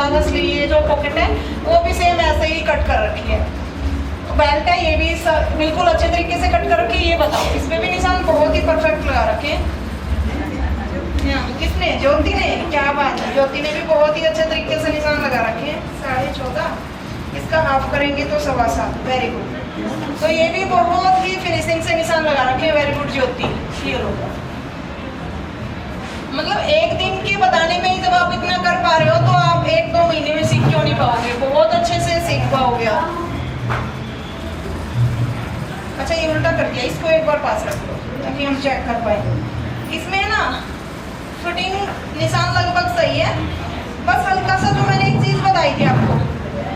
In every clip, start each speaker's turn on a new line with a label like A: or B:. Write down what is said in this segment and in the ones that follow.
A: गला स्लीव ये जो पॉकेट है वो भी सेम ऐसे ही कट कर रखी है। बेल्ट है ये भी बिल्कुल अच्छे तरीके से कट कर रखी है। ये बताओ इस पे भी निशान बहुत ही परफेक्ट लगा रखे हैं। किसने? ज्योति ने। क्या बात है, ज्योति ने भी बहुत ही अच्छे तरीके से निशान लगा रखे हैं। 14.5 इसका हाफ करेंगे तो 7.25। Very good. तो ये भी बहुत ही फिनिशिंग से निशान लगा रखे हैं। वेरी गुड ज्योति। क्लियर होगा मतलब एक दिन के बताने में ही जब आप इतना कर पा रहे हो तो आप 1-2 महीने में सीख क्यों नहीं पाओगे? बहुत अच्छे से सीख पाओगे आप। अच्छा ये उल्टा कर दिया, इसको एक बार पास रख लो ताकि हम चेक कर पाए। इसमें ना फिटिंग निशान लगभग सही है, बस हल्का सा जो मैंने एक चीज़ बताई थी आपको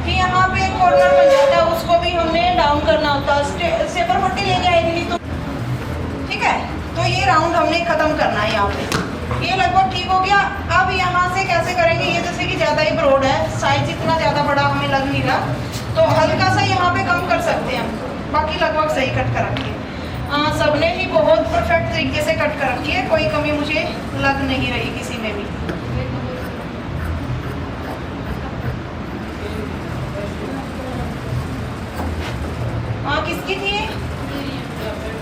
A: कि यहाँ पे कॉर्नर बन जाता है, उसको भी हमने डाउन करना होता है। सेपर पट्टी लेके आएगी नहीं तो ठीक है। तो ये राउंड हमने खत्म करना है यहाँ पे। ये लगभग ठीक हो गया। अब यहाँ से कैसे करेंगे? ये जैसे कि ज़्यादा ही ब्रॉड है, साइज इतना ज़्यादा बड़ा हमें लग नहीं रहा, तो हल्का सा यहाँ पे कम कर सकते हैं हम। बाकी लगभग सही कट कर रखी है। सबने ही बहुत परफेक्ट तरीके से कट कर रखी है, कोई कमी मुझे लग नहीं रही किसी में भी। किसकी थी?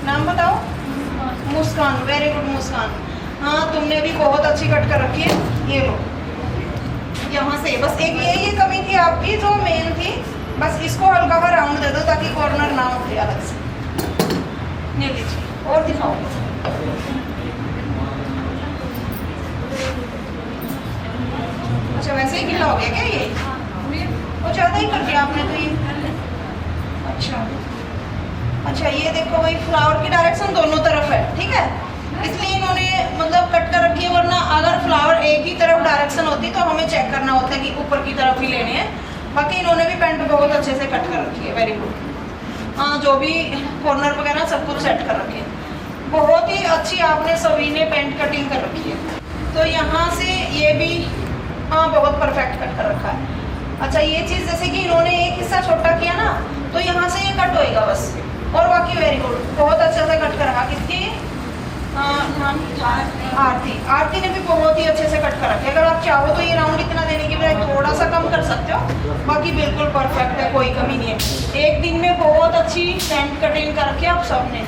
A: नाम बताओ। मुस्कान। वेरी गुड मुस्कान। हाँ तुमने भी बहुत अच्छी कट कर रखी है। ये लो यहाँ से बस एक ये कमी थी आपकी जो मेन थी, बस इसको हल्का सा राउंड दे दो ताकि कॉर्नर ना उठे अलग से। ले लीजिए और दिखाओ। अच्छा वैसे ही गिला हो गया क्या ये? वो ज़्यादा ही कर दिया आपने तो ये। अच्छा ये देखो भाई फ्लावर की डायरेक्शन दोनों तरफ है, ठीक है, इसलिए इन्होंने मतलब कट कर रखी है, वरना अगर फ्लावर एक ही तरफ डायरेक्शन होती तो हमें चेक करना होता है कि ऊपर की तरफ ही लेने हैं। बाकी इन्होंने भी पेंट बहुत अच्छे से कट कर रखी है। Very good. हाँ जो भी कॉर्नर वगैरह सब कुछ सेट कर रखे हैं। बहुत ही अच्छी आपने सभी ने पेंट कटिंग कर रखी है। तो यहाँ से ये भी हाँ बहुत परफेक्ट कट कर रखा है। अच्छा ये चीज़ जैसे कि इन्होंने एक हिस्सा छोटा किया ना, तो यहाँ से ये कट होएगा बस, और बाकी वेरी गुड बहुत अच्छे से कट कर रखा। किसकी? आरती ने भी बहुत ही अच्छे से कट कर रखे। अगर आप चाहो तो ये राउंड इतना देने की बजाय थोड़ा सा कम कर सकते हो, बाकी बिल्कुल परफेक्ट है, कोई कमी नहीं है। एक दिन में बहुत अच्छी पेंट कटिंग कर रखी है आप सबने।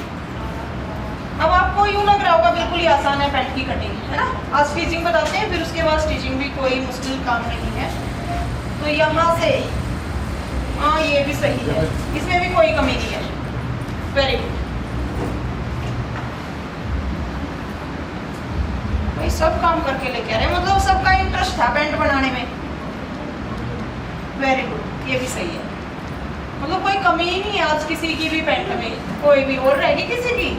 A: अब आपको यूँ लग रहा होगा बिल्कुल ही आसान है पेंट की कटिंग, है ना। आज स्टिचिंग बताते हैं, फिर उसके बाद स्टिचिंग भी कोई मुश्किल काम नहीं है। तो यहाँ से हाँ ये भी सही है, इसमें भी कोई कमी नहीं है। Very good. भाई सब काम करके लेके आ रहे हैं, मतलब सबका इंटरेस्ट था पेंट बनाने में। वेरी गुड, ये भी सही है, मतलब कोई कमी ही नहीं है आज किसी की भी पेंट में, कोई भी और रहेगी किसी की।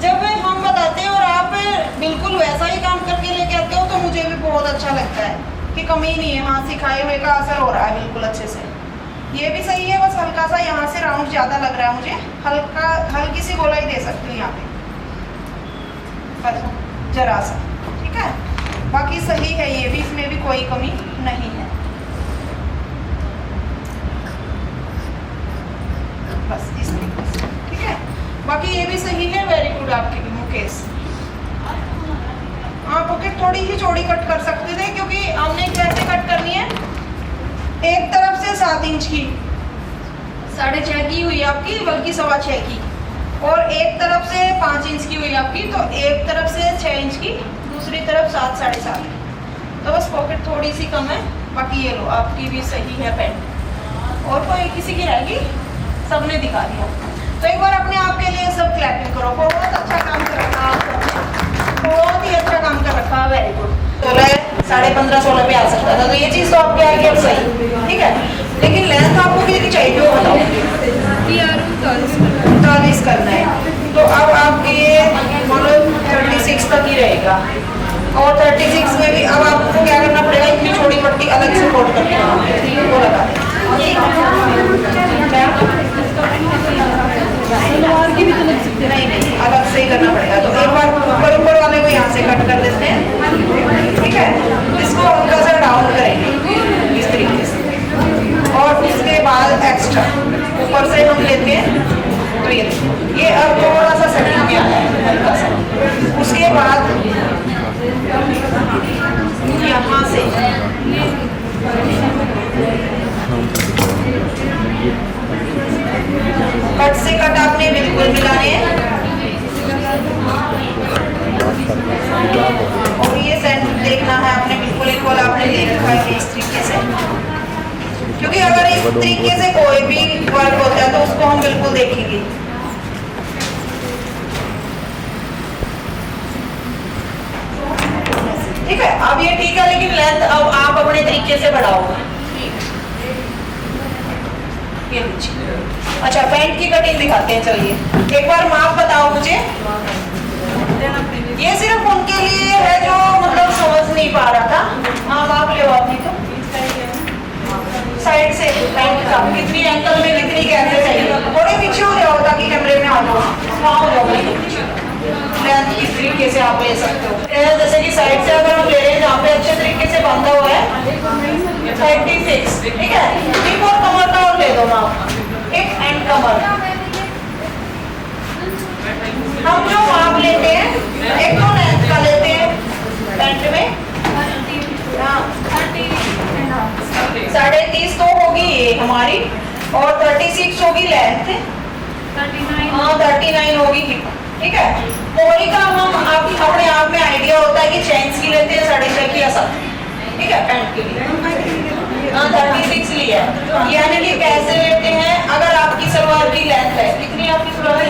A: जब हम बताते हैं और आप बिल्कुल वैसा ही काम करके लेके आते हो तो मुझे भी बहुत अच्छा लगता है कि कमी नहीं है। हाँ सिखाए हुए का असर हो रहा है बिल्कुल अच्छे से। ये भी सही है, बस हल्का सा यहाँ से राउंड ज़्यादा लग रहा है मुझे, हल्की सी गोलाई दे सकती हूँ यहाँ पे बस जरा सा, ठीक है। बाकी सही है ये भी, इसमें भी कोई कमी नहीं है। बस इस तरीके से, ठीक है। बाकी ये भी सही है। वेरी गुड आपकी भी मुकेश। हाँ पॉकेट थोड़ी ही चौड़ी कट कर सकते थे, क्योंकि हमने कैसे कट करनी है, एक तरफ से 7 इंच की 6.5 की हुई आपकी, बल्कि 6.25 की, और एक तरफ से 5 इंच की हुई आपकी, तो एक तरफ से 6 इंच की, दूसरी तरफ 7 साढ़े 7। तो बस पॉकेट थोड़ी सी कम है। बाकी ये लो आपकी भी सही है पेंट। और कोई किसी की रहेगी? सबने दिखा दिया। तो एक बार अपने आप के लिए सब क्लैपिंग करो। बहुत अच्छा काम कर रखा आपने, बहुत ही अच्छा काम कर रखा। Very good. 15.5-16 पे आ सकता था, तो ये चीज़ तो आपके आगे अब सही, ठीक है। लेकिन लेंथ आपको कितनी चाहिए वो बताओ। 40 करना है, तो अब आपके मतलब 36 तक ही रहेगा। और 36 में भी अब आपको क्या करना पड़ेगा, इतनी छोटी पट्टी अलग से फोल्ड करके वो लगा दें। नहीं अलग से ही करना पड़ेगा। तो एक बार ऊपर वाले को यहाँ से कट कर देते हैं, ठीक है। इसको हल्का सा डाउन करेंगे इस तरीके से, और उसके बाद एक्स्ट्रा ऊपर से हम लेते हैं, तो अब ये देखो, ये अब थोड़ा सा सेटिंग में आया है हल्का सा। उसके बाद यहाँ से कट से कट आपने बिल्कुल मिलाने हैं और ये सेंटर देखना है आपने बिल्कुल इक्वल आपने ले रखा है इस तरीके से, क्योंकि अगर इस तरीके से कोई भी वर्क होता है तो उसको हम बिल्कुल देखेंगे। ठीक है, अब ये ठीक है, लेकिन लेंथ अब आप अपने तरीके से बढ़ाओगे। ये अच्छा, पैंट की कटिंग दिखाते हैं, चलिए एक बार माप बताओ मुझे। ये सिर्फ उनके लिए है जो मतलब समझ नहीं पा रहा था। हाँ, माप ले आपने तो साइड से पैंट का कितनी एंकल में कितनी कैसे चाहिए, थोड़े पीछे हो जाओ ताकि कैमरे में आ जाओ, वहाँ हो जाओ। लेंथ किस तरीके से आप ले सकते हो, जैसे कि साइड से अगर हम ले रहे हैं जहाँ पे अच्छे तरीके से बांधा हुआ है 36, ठीक है। एक और कमर का और ले दो माप, एक एंड कमर। हम जो माप लेते हैं एक तो लेंथ का लेते हैं पैंट में, 30.5 तो होगी ये हमारी, और 36 होगी लेंथ, 39 होगी हिप, ठीक है। मोरी का हम अपने आप में आइडिया होता है कि चेंस की लेते हैं 6.5 या 7, ठीक है। पैंट के लिए 36 लिया, यानी कि कैसे लेते हैं, अगर आपकी सलवार की लेंथ है, कितनी आपकी सलवार है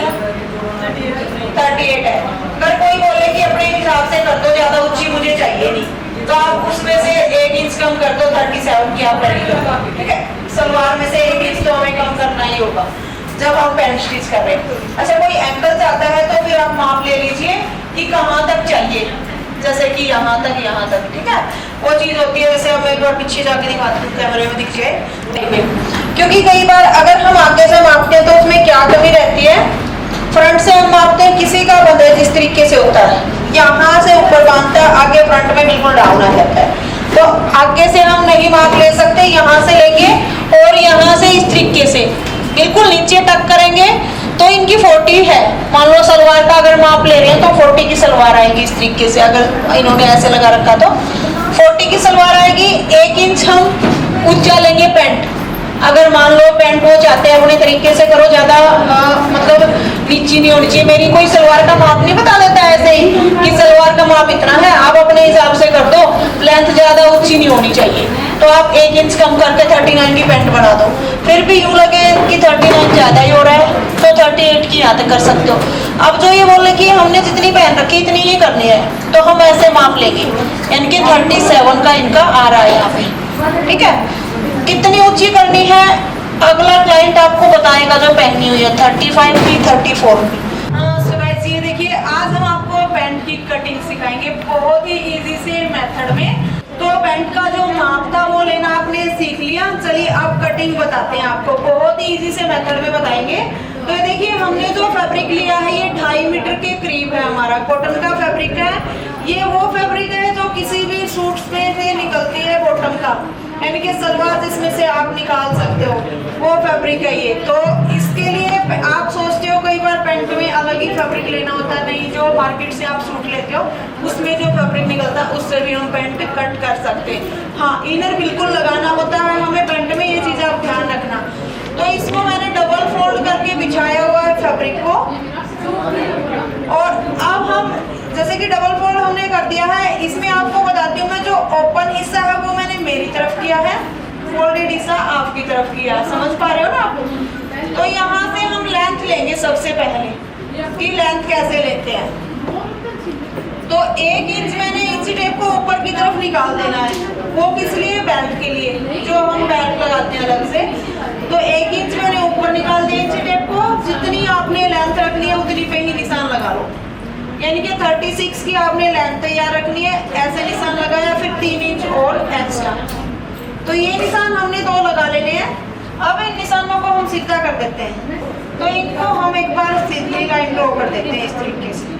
A: 38 है, अगर कोई बोले कि अपने हिसाब से कर दो, ज्यादा ऊंची मुझे चाहिए नहीं, तो आप उसमें से 1 इंच कम कर दो, 37 की आप रेडी कर दो, ठीक है। सलवार में से 1 इंच तो हमें कम करना ही होगा जब हम पैंट स्टिच कर रहे हैं। अच्छा, कोई एंकल चाहता है तो फिर आप माप ले लीजिए कि कहाँ तक चाहिए, जैसे कि यहाँ तक, ठीक है। वो चीज होती है, जैसे हम एक बार पीछे जाके दिखाते हैं, कैमरे में दिख जाए, देखिए। क्योंकि कई बार अगर हम आगे से मापते हैं तो उसमें क्या कमी रहती है, फ्रंट से हम मापते हैं, किसी का बंधेज इस तरीके से होता है, यहाँ से ऊपर बांधता है, आगे फ्रंट में बिल्कुल डाउन आ जाता है, तो आगे से हम नहीं माप ले सकते, यहाँ से लेंगे और यहाँ से इस तरीके से बिल्कुल नीचे टक करेंगे तो इनकी 40 है। मान लो सलवार का अगर माप ले रहे हैं तो 40 की सलवार आएगी इस तरीके से, अगर इन्होंने ऐसे लगा रखा तो 40 की सलवार आएगी। 1 इंच हम ऊंचा लेंगे पैंट, अगर मान लो पैंट वो चाहते हैं अपने तरीके से करो, ज्यादा मतलब नीची नहीं होनी चाहिए। मेरी कोई सलवार का माप नहीं बता देता ऐसे ही कि सलवार का माप इतना है, आप अपने हिसाब से कर दो, लेंथ ज्यादा ऊंची नहीं होनी चाहिए, तो आप 1 इंच कम करके 39 की पैंट बना दो। फिर भी यूं लगे कि 39 ज्यादा ही हो रहा है तो 38 की यहाँ तक कर सकते हो। अब जो ये बोले कि हमने जितनी पहन रखी इतनी ही करनी है, तो हम ऐसे माप लेंगे, यानी कि 37 का इनका आ रहा है यहाँ पे, ठीक है। कितनी ऊंची करनी है अगला क्लाइंट आपको बताएगा जो पहनी हुई है, 35 की 34 की। सो गाइस, ये देखिए आज हम आपको पैंट की कटिंग सिखाएंगे बहुत ही इजी से मेथड में। तो पैंट का जो माप था वो लेना आपने सीख लिया, चलिए अब कटिंग बताते हैं आपको, बहुत ही इजी से मेथड में बताएंगे। तो ये देखिए हमने जो फैब्रिक लिया है ये 2.5 मीटर के करीब है, हमारा कॉटन का फैब्रिक है। ये वो फैब्रिक है जो किसी भी सूट्स में से निकलती है बॉटम का, यानी कि सलवार जिसमें से आप निकाल सकते हो वो फैब्रिक है ये। तो इसके लिए आप सोचते हो कई बार पैंट में अलग ही फैब्रिक लेना होता है, नहीं, जो मार्केट से आप सूट लेते हो उसमें जो फैब्रिक निकलता है उससे भी हम पैंट कट कर सकते हैं। हाँ, इनर बिल्कुल लगाना होता है हमें पैंट में, ये चीज़ आप ध्यान रखना। तो इसको मैंने डबल फोल्ड करके बिछाया हुआ है फैब्रिक को, और अब हम जैसे कि डबल फोल्ड हमने कर दिया है, इसमें आपको बताती हूँ मैं, जो ओपन हिस्सा है वो मैंने मेरी तरफ किया है, फोल्डेड हिस्सा आपकी तरफ किया है, समझ पा रहे हो ना आप। तो यहाँ से हम लेंथ लेंगे सबसे पहले कि लेंथ कैसे लेते हैं। तो 1 इंच मैंने इंची टेप को ऊपर की तरफ निकाल देना है, वो किस लिए, बेल्ट के लिए, जो हम बेल्ट लगाते हैं अलग से। तो 1 इंच मैंने ऊपर निकाल दिया इंची टेप को, जितनी आपने लेंथ रखनी है उतनी पे ही निशान लगा लो, यानी कि 36 की आपने लेंथ तैयार रखनी है, ऐसे निशान लगाया, फिर 3 इंच और एक्स्ट्रा। तो ये निशान हमने 2 लगा लेने हैं। अब इन निशानों को हम सीधा कर देते हैं, तो इनको हम एक बार सीधी लाइन ड्रॉ कर देते हैं इस तरीके से।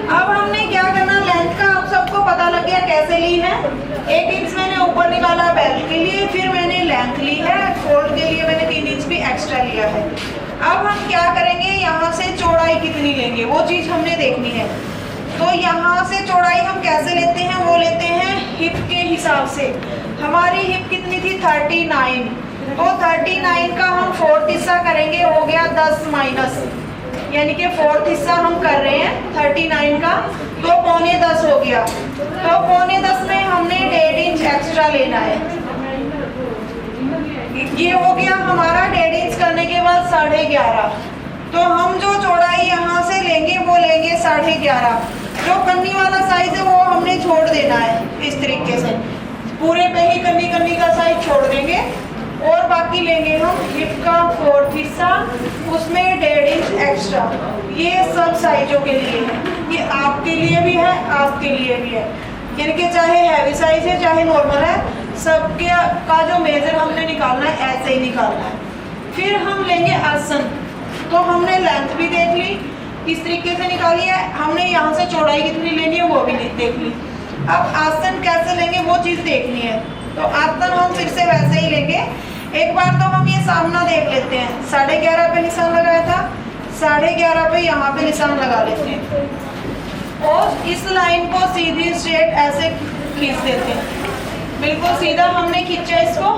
A: अब हमने क्या करना, लेंथ का आप सबको पता लग गया कैसे ली है, 1 इंच मैंने ऊपर निकाला बेल्ट के लिए, फिर मैंने लेंथ ली है, फोल्ड के लिए मैंने 3 इंच भी एक्स्ट्रा लिया है। अब हम क्या करेंगे, यहाँ से चौड़ाई कितनी लेंगे वो चीज़ हमने देखनी है। तो यहाँ से चौड़ाई हम कैसे लेते हैं, वो लेते हैं हिप के हिसाब से। हमारी हिप कितनी थी 39, तो 39 का हम 4th हिस्सा करेंगे, हो गया 10 माइनस, यानी कि 4th हिस्सा हम कर रहे हैं 39 का, तो 9.25 हो गया। तो 9.25 में हमने 1.5 इंच एक्स्ट्रा लेना है। ये हो गया हमारा 1.5 इंच करने के बाद 11.5। तो हम जो चौड़ाई यहाँ से लेंगे वो लेंगे 11.5। जो कन्नी वाला साइज है वो हमने छोड़ देना है, इस तरीके से पूरे पे ही कन्नी का साइज छोड़ देंगे, और बाकी लेंगे हम हिप का 4th हिस्सा, उसमें 1.5 इंच एक्स्ट्रा। ये सब साइजों के लिए है, ये आपके लिए भी है, आपके लिए भी है, यानी कि चाहे हैवी साइज है चाहे नॉर्मल है, सबके का जो मेजर हमने निकालना है ऐसे ही निकालना है। फिर हम लेंगे आसन। तो हमने लेंथ भी देख ली, किस तरीके से निकाली है, हमने यहाँ से चौड़ाई कितनी लेनी है वो भी देख ली। अब आसन कैसे लेंगे वो चीज़ देखनी है। तो आसन हम फिर से वैसे ही लेंगे। एक बार तो हम ये सामना देख लेते हैं, 11.5 पे निशान लगाया था, 11.5 पे यहाँ पे निशान लगा लेते हैं, और इस लाइन को सीधी स्ट्रेट ऐसे खींच देते हैं, बिल्कुल सीधा हमने खींचा इसको।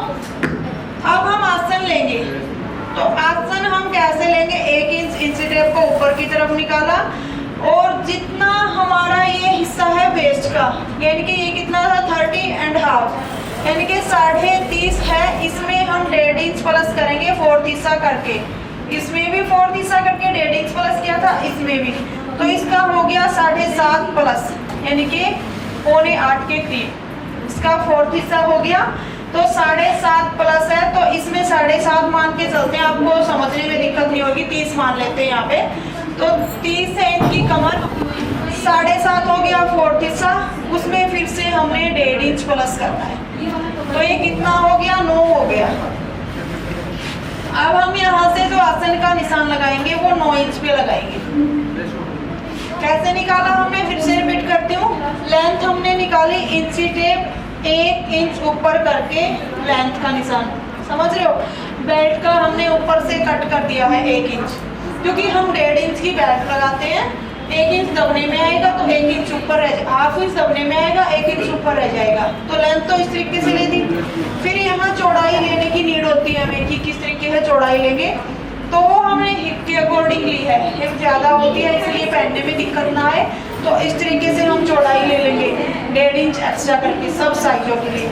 A: अब हम आसन लेंगे। तो आसन हम कैसे लेंगे, 1 इंच इंची टेप को ऊपर की तरफ निकाला, और जितना हमारा ये हिस्सा है वेस्ट का, यानी कि ये कितना था 30.5, यानी कि 30.5 है, इसमें हम 1.5 इंच प्लस करेंगे 4th हिस्सा करके, इसमें भी 4th हिस्सा करके 1.5 इंच प्लस किया था, इसमें भी। तो इसका हो गया 7.5 प्लस, यानी कि 7.25 के करीब इसका 4th हिस्सा हो गया। तो 7.5 प्लस है, तो इसमें 7.5 मान के चलते हैं, आपको समझने में दिक्कत नहीं होगी, 30 मान लेते हैं यहाँ पे। तो 30 है इनकी कमर, 7.5 हो गया 4th हिस्सा, उसमें फिर से हमने 1.5 इंच प्लस करना है। तो ये कितना हो गया, 9 हो गया। अब हम यहाँ से जो आसन का निशान लगाएंगे वो 9 इंच पे लगाएंगे। कैसे निकाला हमने, फिर से रिपीट करती हूँ। लेंथ हमने निकाली, इंची टेप 1 इंच ऊपर करके लेंथ का निशान, समझ रहे हो। बेल्ट का हमने ऊपर से कट कर दिया है 1 इंच, क्योंकि हम 1.5 इंच की बेल्ट लगाते हैं। 1 इंच दबने में आएगा तो 1 इंच ऊपर रह जाएगा, हाफ इंच दबने में आएगा 1 इंच ऊपर रह जाएगा। तो लेंथ तो इस तरीके से ले दी। फिर यहाँ चौड़ाई लेने की नीड होती है हमें कि किस तरीके से चौड़ाई लेंगे, तो वो हमने हिप के अकॉर्डिंग ली है। हिप ज़्यादा होती है इसलिए पहनने में दिक्कत ना आए, तो इस तरीके से हम चौड़ाई ले लेंगे 1.5 इंच एक्स्ट्रा करके सब साइजों के लिए।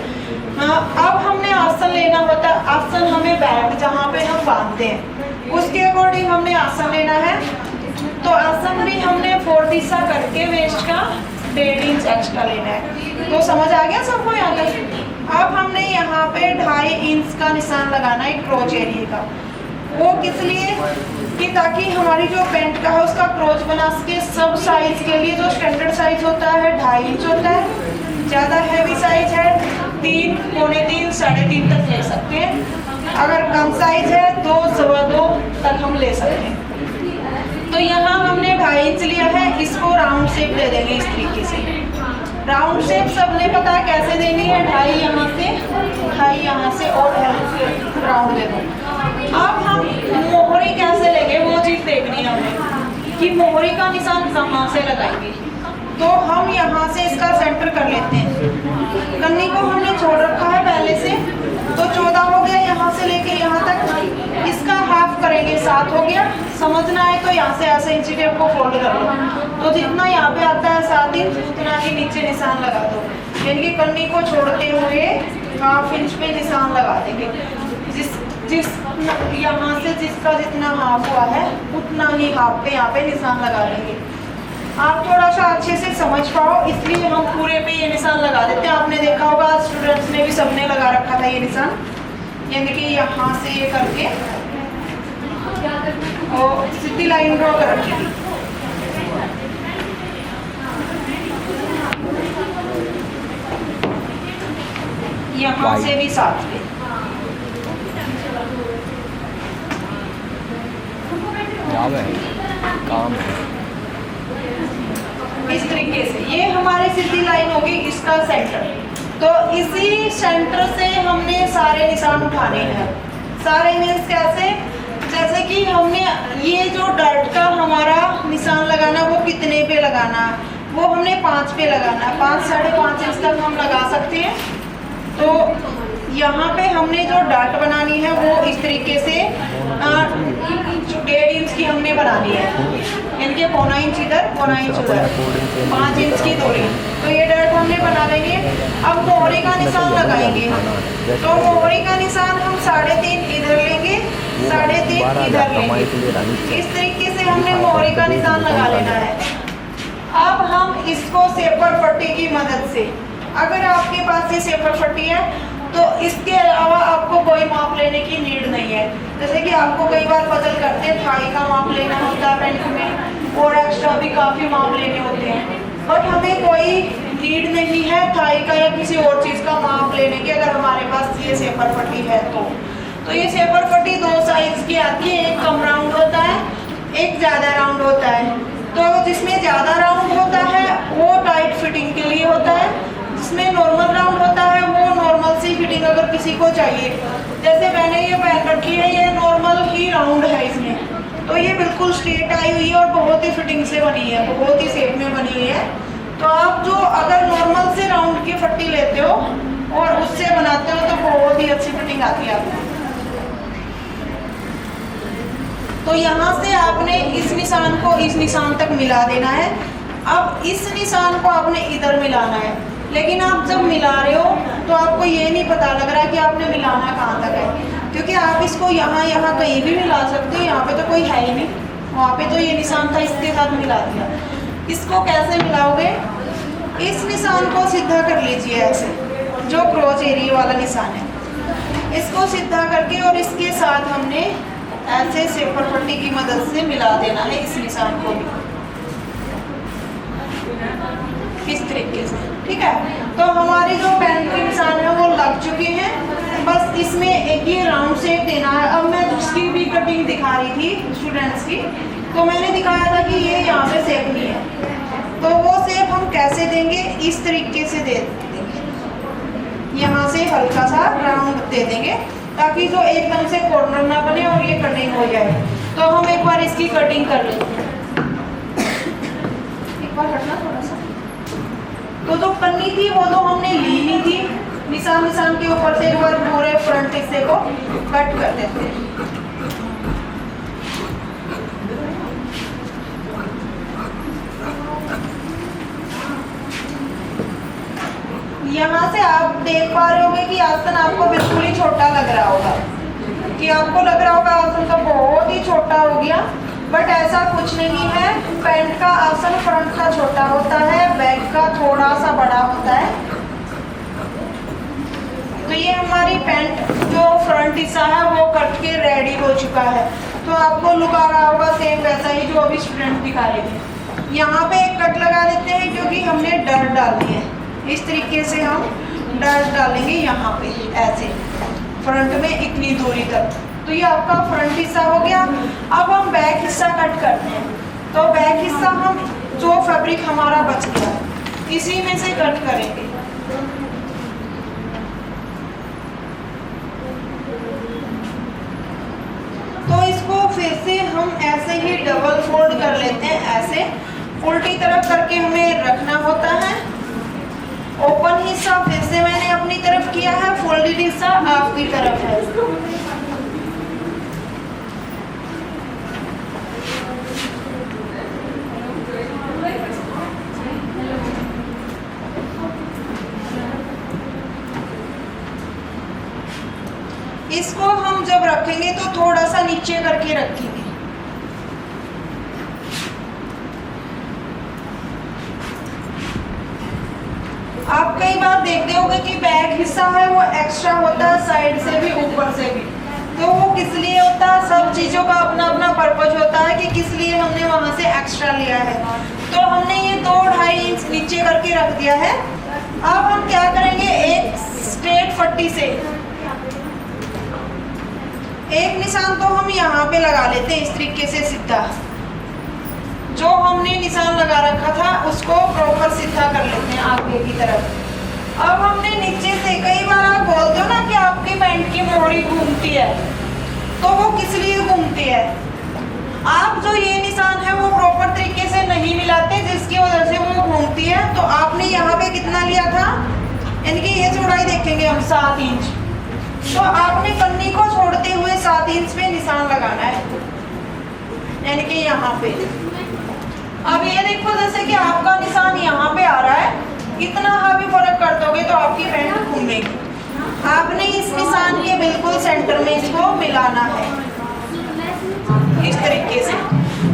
A: हाँ, अब हमने आसन लेना होता है। आसन हमें बैग जहाँ पे हम बांधते हैं उसके अकॉर्डिंग हमने आसन लेना है। तो आसन भी हमने 4th हिस्सा करके वेस्ट का 1.5 इंच एक्स्ट्रा लेना है। तो समझ आ गया सबको यहाँ तक। अब हमने यहाँ पे 2.5 इंच का निशान लगाना है क्रोच एरिया का। वो किस लिए कि ताकि हमारी जो पैंट का है उसका क्रोच बना सके। सब साइज के लिए जो स्टैंडर्ड साइज होता है 2.5 इंच होता है। ज़्यादा हैवी साइज है 3, पौने 3, 3.5 तक ले सकते हैं। अगर कम साइज है 2, सवा 2 तक हम ले सकते हैं। तो यहाँ हमने 2.5 इंच लिया है, इसको राउंड शेप दे देंगे इस तरीके से। राउंड शेप सबने पता है कैसे देनी है, 2.5 यहाँ से, 2.5 यहाँ से और राउंड दे दो। अब हम मोहरी कैसे लेंगे वो चीज़ देखनी है हमें कि मोहरी का निशान कहाँ से लगाएंगे। तो हम यहाँ से इसका सेंटर कर लेते हैं। कन्नी को हमने छोड़ रखा है पहले से, तो 14 हो गया यहाँ से लेके यहाँ तक। इसका हाफ करेंगे 7 हो गया। समझना है तो यहाँ से ऐसे इंची टेप को फोल्ड कर लो, तो जितना यहाँ पे आता है 7 इंच उतना ही नीचे निशान लगा दो। यानी कि कन्नी को छोड़ते हुए 1/2 इंच पे निशान लगा देंगे। जिस यहाँ से जिसका जितना हाफ हुआ है उतना ही हाफ पे यहाँ पे निशान लगा देंगे। आप थोड़ा सा अच्छे से समझ पाओ इसलिए हम पूरे पे ये निशान लगा देते हैं। आपने देखा होगा स्टूडेंट्स ने भी सबने लगा रखा था ये निशान, यानी कि यहाँ से ये करके और सीधी लाइन ड्रॉ कर रखी थी। यहाँ से भी साथ में काम है। इस तरीके से ये हमारे सीधी लाइन होगी इसका सेंटर। तो इसी सेंटर से हमने सारे निशान उठाने हैं। सारे मीन्स कैसे, जैसे कि हमने ये जो डॉट का हमारा निशान लगाना वो कितने पे लगाना, वो हमने 5 पे लगाना, 5 साढ़े 5 इंच तक हम लगा सकते हैं। तो यहाँ पे हमने जो डॉट बनानी है वो इस तरीके से 1.5 इंच की हमने बनानी है, इनके 1.25 इंच इधर 1.25 इंच उधर, 5 इंच की दूरी। तो ये डॉट हमने बना लेंगे। अब मोहरी का निशान लगाएंगे हम। तो मोहरी का निशान हम 3.5 इधर लेंगे, 3.5 इधर लेंगे। इस तरीके से हमने मोहरी का निशान लगा लेना है। अब हम इसको सेपर पट्टी की मदद से, अगर आपके पास ये सेपर पट्टी है तो इसके अलावा आपको कोई माप लेने की नीड नहीं है। जैसे कि आपको कई बार बदल करते हैं, थाई का माप लेना होता है पैंट में, और एक्स्ट्रा भी काफ़ी माप लेने होते हैं, बट हमें कोई नीड नहीं है थाई का या किसी और चीज़ का माप लेने की, अगर हमारे पास ये सेपर पट्टी है तो ये सेपर पट्टी 2 साइज की आती है, एक कम राउंड होता है, एक ज़्यादा राउंड होता है। तो जिसमें ज़्यादा राउंड होता है वो टाइट फिटिंग के लिए होता है, जिसमें नॉर्मल राउंड होता है वो नॉर्मल सी फिटिंग अगर किसी को चाहिए। जैसे मैंने ये पहन रखी है, ये नॉर्मल ही राउंड है इसमें, तो ये बिल्कुल स्ट्रेट आई हुई है और बहुत ही फिटिंग से बनी है, बहुत ही शेप में बनी हुई है। तो आप जो अगर नॉर्मल से राउंड की पट्टी लेते हो और उससे बनाते हो तो बहुत ही अच्छी फिटिंग आती है आपको। तो यहाँ से आपने इस निशान को इस निशान तक मिला देना है। अब इस निशान को आपने इधर मिलाना है, लेकिन आप जब मिला रहे हो तो आपको ये नहीं पता लग रहा कि आपने मिलाना कहाँ तक है, क्योंकि आप इसको यहाँ कहीं भी मिला सकते हो। यहाँ पे तो कोई है ही नहीं, वहाँ पे तो ये निशान था इसके साथ मिला दिया। इसको कैसे मिलाओगे, इस निशान को सीधा कर लीजिए ऐसे, जो क्रॉस एरिया वाला निशान है, इसको सीधा करके और इसके साथ हमने ऐसे सेपर पट्टी की मदद से मिला देना है इस निशान को भी, इस तरीके से। ठीक है, तो हमारे जो पैंट के निशान है वो लग चुके हैं, बस इसमें एक ये राउंड शेप देना है। अब मैं उसकी भी कटिंग दिखा रही थी स्टूडेंट्स की, तो मैंने दिखाया था कि ये यहाँ पे शेप नहीं है, तो वो शेप हम कैसे देंगे, इस तरीके से दे देंगे, यहाँ से हल्का सा राउंड दे देंगे ताकि जो एकदम से कॉर्नर ना बने और ये कटिंग हो जाए। तो हम एक बार इसकी कटिंग कर लेते हैं, एक बार हटना थोड़ा सा। तो जो पन्नी थी वो तो हमने ली नहीं थी, निशान के ऊपर से एक बार पूरे फ्रंट हिस्से को कट कर देते हैं। यहाँ से आप देख पा रहे होंगे कि आसन आपको बिल्कुल ही छोटा लग रहा होगा, कि आपको लग रहा होगा आसन तो बहुत ही छोटा हो गया, बट ऐसा कुछ नहीं है। पैंट का आसन फ्रंट का छोटा होता है, बैक का थोड़ा सा बड़ा होता है। तो ये हमारी पैंट जो फ्रंट हिस्सा है वो कट के रेडी हो चुका है। तो आपको लुक आ रहा होगा सेम वैसा ही जो अभी स्टूडेंट दिखा रहे थे। यहाँ पे एक कट लगा देते हैं क्योंकि हमने डर डालनी है, इस तरीके से हम डर डालेंगे यहाँ पे ऐसे फ्रंट में इतनी दूरी तक। तो ये आपका फ्रंट हिस्सा हो गया। अब हम बैक हिस्सा कट करते हैं। तो बैक हिस्सा हम जो फैब्रिक हमारा बच गया इसी में से कट करेंगे। तो इसको फिर से हम ऐसे ही डबल फोल्ड कर लेते हैं, ऐसे उल्टी तरफ करके हमें रखना होता है। ओपन हिस्सा फिर से मैंने अपनी तरफ किया है, फोल्डेड हिस्सा आपकी तरफ है। इसको हम जब रखेंगे तो थोड़ा सा नीचे करके रखेंगे। आप कई बार देखते होंगे कि बैक हिस्सा है वो एक्स्ट्रा होता है, साइड से भी ऊपर से भी। तो वो किस लिए होता है, सब चीज़ों का अपना अपना पर्पज होता है कि किस लिए हमने वहाँ से एक्स्ट्रा लिया है। तो हमने ये 2-2.5 इंच नीचे करके रख दिया है। अब हम क्या करेंगे, एक स्ट्रेट पट्टी से एक निशान तो हम यहाँ पे लगा लेते हैं इस तरीके से सीधा। जो हमने निशान लगा रखा था उसको प्रॉपर सीधा कर लेते हैं आगे की तरफ। अब हमने नीचे से, कई बार आप बोलते हो ना कि आपकी पैंट की मोड़ी घूमती है, तो वो किस लिए घूमती है? आप जो ये निशान है वो प्रॉपर तरीके से नहीं मिलाते, जिसकी वजह से वो घूमती है। तो आपने यहाँ पे कितना लिया था, यानी कि ये चौड़ाई देखेंगे हम 7 इंच, तो आपने कन्नी को छोड़ते हुए 7 इंच पे निशान लगाना है, यानी कि यहाँ पे। अब ये देखो जैसे कि आपका निशान यहाँ पे आ रहा है, इतना भी फर्क कर दोगे तो आपकी पैंट घूमेगी। आपने इस निशान के बिल्कुल सेंटर में इसको मिलाना है, इस तरीके से।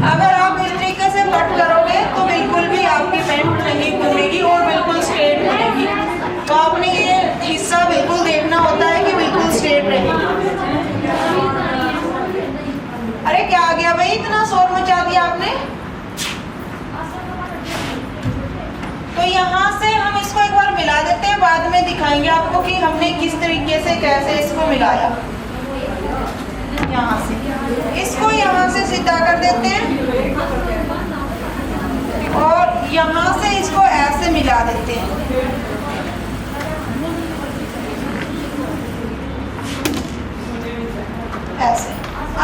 A: अगर आप इस तरीके से कट करोगे तो बिल्कुल भी आपकी पैंट नहीं घूमेगी और बिल्कुल स्ट्रेट बनेगी। तो आपने ये हिस्सा बिल्कुल देखना होता है कि बिल्कुल स्ट्रेट रहेगी। अरे क्या आ गया भाई, इतना शोर मचा दिया आपने। तो यहाँ से हम इसको एक बार मिला देते हैं, बाद में दिखाएंगे आपको कि हमने किस तरीके से कैसे इसको मिलाया। यहाँ से इसको यहाँ से सीधा कर देते हैं और यहाँ से इसको ऐसे मिला देते हैं। ऐसे।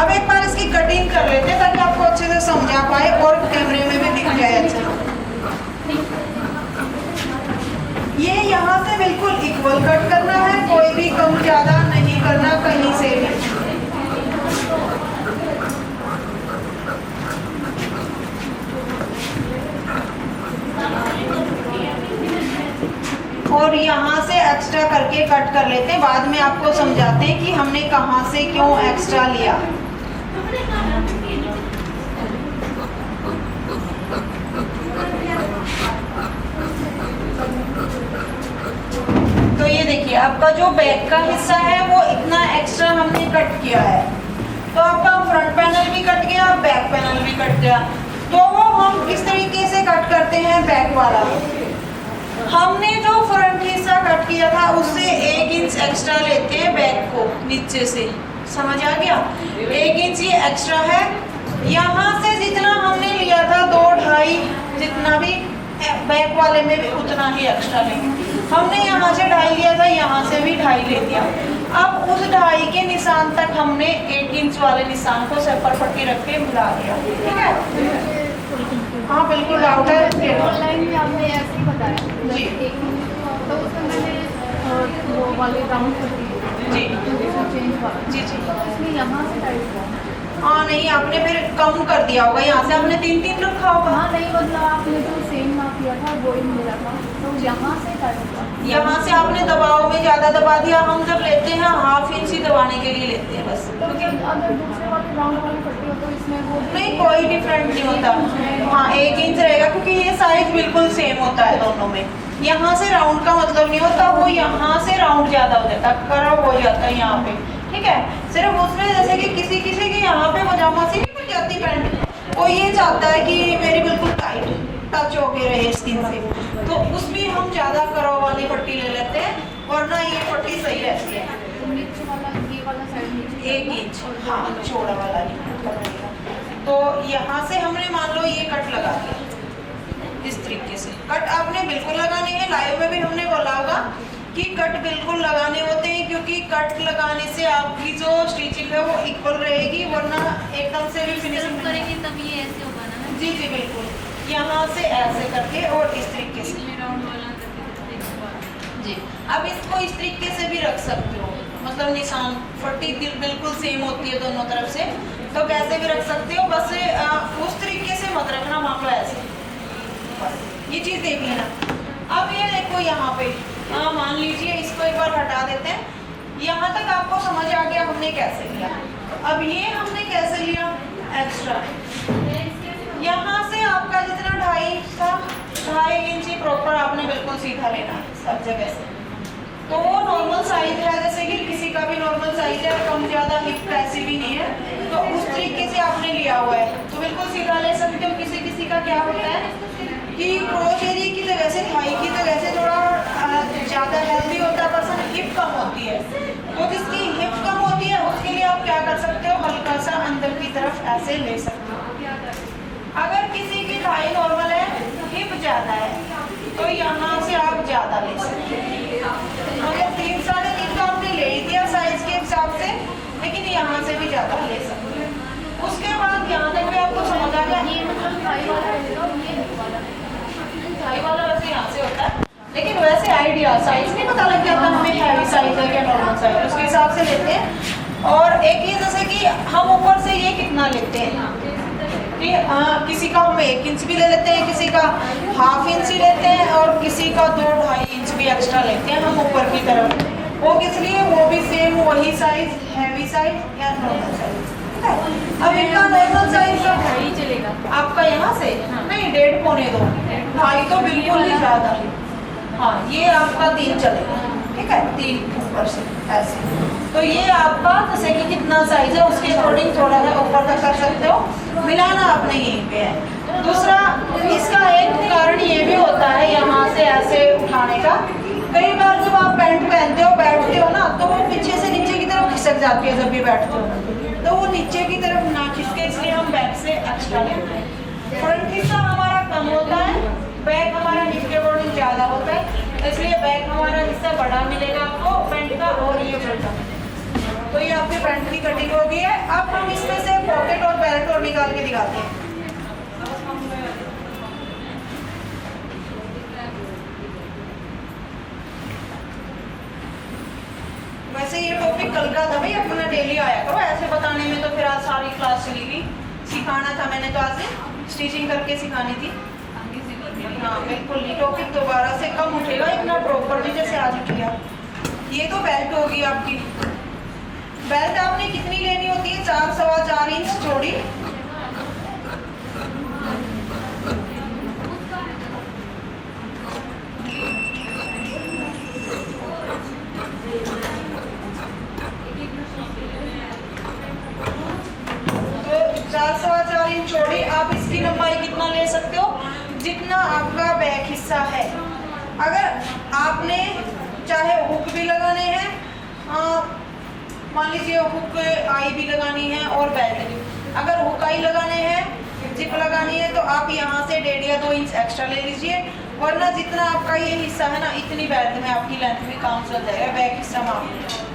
A: अब एक बार इसकी कटिंग कर लेते हैं ताकि आपको अच्छे से समझा पाए और कैमरे में भी दिख जाए अच्छा। ये यहाँ से बिल्कुल इक्वल कट करना है, कोई भी कम ज्यादा नहीं करना कहीं से भी। और यहाँ से एक्स्ट्रा करके कट कर लेते हैं, बाद में आपको समझाते हैं कि हमने कहाँ से क्यों एक्स्ट्रा लिया। तो ये देखिए आपका जो बैक का हिस्सा है वो इतना एक्स्ट्रा हमने कट किया है, तो आपका फ्रंट पैनल भी कट गया, बैक पैनल भी कट गया। तो वो हम किस तरीके से कट करते हैं बैक वाला। हमने जो फ्रंट हिस्सा कट किया था उससे 1 इंच एक्स्ट्रा लेते हैं बैक को नीचे से, समझ आ गया। 1 इंच ये एक्स्ट्रा है। यहाँ से जितना हमने लिया था 2-2.5, जितना भी बैक वाले में भी उतना ही एक्स्ट्रा लेंगे। हमने यहाँ से 2.5 लिया था, यहाँ से भी 2.5 ले दिया। अब उस 2.5 के निशान तक हमने 1 इंच वाले निशान को सेपर पट्टी रख के मिला दिया, ठीक है। हाँ बिल्कुल डाउट है।
B: ऑनलाइन में आपने ऐसे ही बताया
A: जी,
B: तो उसमें मैंने वो वाले राउंड कर दिए
A: जी
B: चेंज वाला
A: जी जी।
B: इसमें यहाँ से टाइट हुआ।
A: हाँ नहीं, आपने फिर कम कर दिया होगा, यहाँ से आपने 3-3 रखा होगा।
B: हाँ नहीं, मतलब आपने जो सेम माप किया था वो ही मिला था, तो यहाँ से टाइट हुआ।
A: यहाँ से आपने दबाव में ज्यादा दबा दिया। हम जब लेते हैं 1/2 इंच ही दबाने के लिए लेते हैं बस, क्योंकि
B: अगर दूसरे वाले राउंड वाली पट्टी हो तो इसमें वो
A: नहीं कोई डिफरेंट नहीं होता। हाँ 1 इंच रहेगा, क्योंकि ये साइज बिल्कुल सेम होता है दोनों में। यहाँ से राउंड का मतलब नहीं होता, वो यहाँ से राउंड ज्यादा हो जाता है, कर्व हो जाता है यहाँ पे, ठीक है। सिर्फ उसमें जैसे कि किसी किसी के यहाँ पे पजामा से नहीं पड़ जाती पैंट, वो ये चाहता है कि मेरी बिल्कुल टाइट टच होके रहे स्किन से, तो उसमें हम ज्यादा कर्व वाली पट्टी ले लेते हैं, वरना ये पट्टी सही रहती है।
B: नीचे वाला ये वाला साइड नीचे
A: 1 इंच, हाँ चौड़ा वाला नहीं। तो यहाँ से हमने मान लो ये कट लगा दिया इस तरीके से। कट आपने बिल्कुल लगाने हैं, लाइव में भी हमने बोला होगा कि कट बिल्कुल लगाने होते हैं, क्योंकि कट लगाने से आपकी जो स्टिचिंग है वो इक्वल रहेगी, वरना एकदम से भी फिनिशिंग
B: करेंगे तब ये ऐसे होगा ना।
A: जी जी बिल्कुल, यहाँ से ऐसे करके और इस तरीके से
B: राउंड वाला
A: जी। अब इसको इस तरीके से भी रख सकते हो, मतलब निशान पट्टी बिल्कुल सेम होती है दोनों तरफ से, तो कैसे भी रख सकते हो। बस उस तरीके से मत रखना, मान लो ऐसे, बस ये चीज़ देख लेना। अब ये देखो यहाँ पे मान लीजिए इसको एक बार हटा देते हैं। यहाँ तक आपको समझ आ गया हमने कैसे लिया। अब ये हमने कैसे लिया एक्स्ट्रा, यहाँ से आपका जितना 2.5 था, 2.5 इंच ही प्रॉपर आपने बिल्कुल सीधा लेना है सब जगह से। तो वो नॉर्मल साइज है, जैसे कि किसी का भी नॉर्मल साइज है, कम ज़्यादा हिप ऐसी भी नहीं है, तो उस तरीके से आपने लिया हुआ है तो बिल्कुल सीधा ले सकते हो। किसी किसी का क्या होता है कि क्रोच एरिया की जगह से, थाई की जगह से थोड़ा ज़्यादा हेल्दी होता है पर्सन, हिप कम होती है, तो जिसकी हिप कम होती है उसके लिए आप क्या कर सकते हो, हल्का सा अंदर की तरफ ऐसे ले सकते हो। अगर किसी की थाई नॉर्मल है, हिप ज़्यादा है, तो यहाँ से आप ज़्यादा ले सकते हैं। अगर 3 साढ़े 3 तो आपने ले ही दिया साइज के हिसाब से, लेकिन यहाँ से भी ज़्यादा ले सकते हैं। उसके बाद यहाँ तक भी आपको समझ आ गया।
B: ये मतलब थाई वाला रहेगा और ये हिप वाला।
A: थाई वाला वैसे यहाँ से होता है, लेकिन वैसे आइडिया साइज नहीं पता लग जाता हमें हैवी साइज है क्या नॉर्मल साइज है, उसके हिसाब से लेते हैं। और एक ये जैसे कि हम ऊपर से ये कितना लेते हैं कि किसी का हम 1 इंच भी ले लेते हैं, किसी का 1/2 इंच ही लेते हैं और किसी का 2-2.5 इंच भी एक्स्ट्रा लेते हैं हम ऊपर की तरफ। वो किस लिए, वो भी सेम वही साइज, हैवी साइज या नॉर्मल साइज। अब इनका नॉर्मल साइज
B: ही चलेगा
A: आपका यहाँ से नहीं 1.5 पौने 2, 2.5 तो बिल्कुल ही ज़्यादा है। हाँ, ये आपका 3 चलेगा, ठीक है, 3 ऊपर से ऐसे। तो ये आपका जैसे कि कितना साइज है उसके अकॉर्डिंग थोड़ा सा ऊपर तक कर सकते हो, मिलाना आपने यहीं पे है। दूसरा इसका एक कारण ये भी होता है यहाँ से ऐसे उठाने का, कई बार जब आप पैंट पहनते हो बैठते हो ना, तो वो पीछे से नीचे की तरफ खिसक जाती है जब भी बैठते हो, तो वो नीचे की तरफ ना खिसके, इसलिए हम बैक से एक्स्ट्रा लेते हैं। फ्रंट हिस्सा हमारा कम होता है, बैक हमारा नीचे के अकॉर्डिंग ज़्यादा होता है, इसलिए बैक हमारा हिस्सा बड़ा मिलेगा आपको पैंट का और ये छोटा। तो ये आपके पैंट की कटिंग हो गई है। अब हम इसमें से पॉकेट और बेल्ट और निकाल के दिखाते हैं। वैसे ये टॉपिक कल का था भाई, अपना डेली आया करो ऐसे बताने में, तो फिर आज सारी क्लास चली गई। सिखाना था मैंने तो आज स्टिचिंग करके सिखानी थी। हाँ बिल्कुल नहीं, टॉपिक दोबारा से कम उठेगा, इतना प्रॉपर भी जैसे आज उठ गया। ये तो बेल्ट होगी आपकी। बेल्ट आपने कितनी लेनी होती है, 4 सवा 4 इंच चौड़ी। चौड़ी। आप इसकी लंबाई कितना ले सकते हो, जितना आपका बैक हिस्सा है। अगर आपने चाहे हुक भी लगाने हैं, मान लीजिए हुक आई भी लगानी है और बेल्ट भी, अगर हुक आई लगाने हैं, जिप लगानी है, तो आप यहाँ से 1.5 या 2 इंच एक्स्ट्रा ले लीजिए, वरना जितना आपका ये हिस्सा है ना, इतनी बेल्ट में आपकी लेंथ में काम चल जाएगा, बैक हिस्सा में आपकी।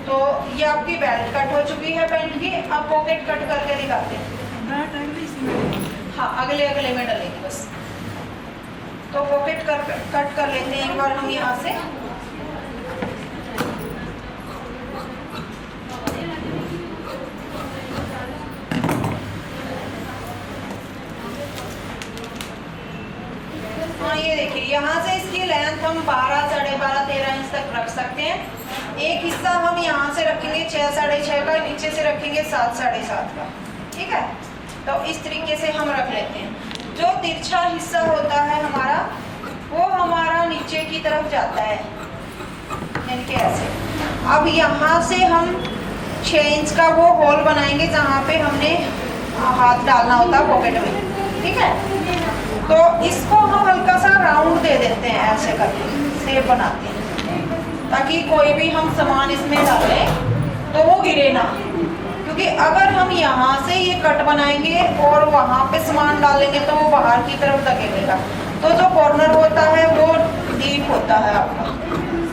A: तो ये आपकी बेल्ट कट हो चुकी है पैंट की। अब पॉकेट कट करके दिखाते हैं। हाँ, अगले में डलेगी बस। तो पॉकेट कट कर लेते हैं एक बार हम यहाँ से। हाँ ये देखिए, यहाँ से इसकी लेंथ हम 12, साढ़े 12, 13 इंच तक रख सकते हैं। एक हिस्सा हम यहाँ से रखेंगे 6, साढ़े 6 का, नीचे से रखेंगे 7, साढ़े 7 का, ठीक है। तो इस तरीके से हम रख लेते हैं। जो तिरछा हिस्सा होता है हमारा, वो हमारा नीचे की तरफ जाता है, यानी कि ऐसे। अब यहाँ से हम 6 इंच का वो होल बनाएंगे जहाँ पे हमने हाथ डालना होता है पॉकेट में, ठीक है। तो इसको हम हल्का सा राउंड दे देते हैं, ऐसे करके शेप बनाते हैं, ताकि कोई भी हम सामान इसमें डालें तो वो गिरे ना। क्योंकि अगर हम यहाँ से ये कट बनाएंगे और वहाँ पे सामान डालेंगे तो वो बाहर की तरफ धकेलेगा। तो जो कॉर्नर होता है वो डीप होता है आपका।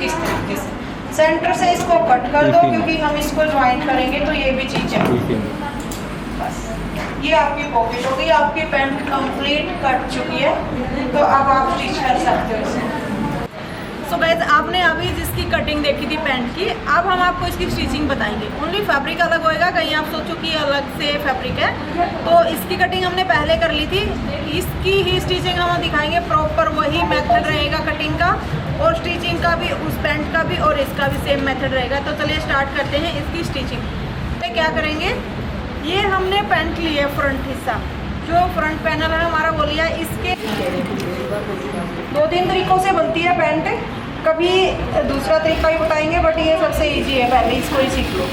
A: इस तरीके से सेंटर से इसको कट कर दो, क्योंकि हम इसको ज्वाइंट करेंगे तो ये भी चीज़ है। बस ये आपकी पॉकेट हो गई, आपकी पैंट कंप्लीट कट चुकी है। तो अब आप स्टिच कर सकते हो इसे। सो गाइस, आपने अभी जिसकी कटिंग देखी थी पैंट की, अब हम आपको इसकी स्टिचिंग बताएंगे। ओनली फैब्रिक अलग होएगा, कहीं आप सोचो कि अलग से फैब्रिक है, तो इसकी कटिंग हमने पहले कर ली थी। इसकी ही स्टिचिंग हम दिखाएंगे, प्रॉपर वही मेथड रहेगा कटिंग का, और स्टिचिंग का भी, उस पैंट का भी और इसका भी सेम मेथड रहेगा। तो चलिए स्टार्ट करते हैं इसकी स्टिचिंग। तो क्या करेंगे, ये हमने पैंट ली है फ्रंट हिस्सा, जो फ्रंट पैनल है हमारा वो लिया। इसके 2-3 तरीकों से बनती है पैंट, कभी दूसरा तरीका भी बताएंगे, बट ये सबसे इजी है, पहले इसको ही सीख लो।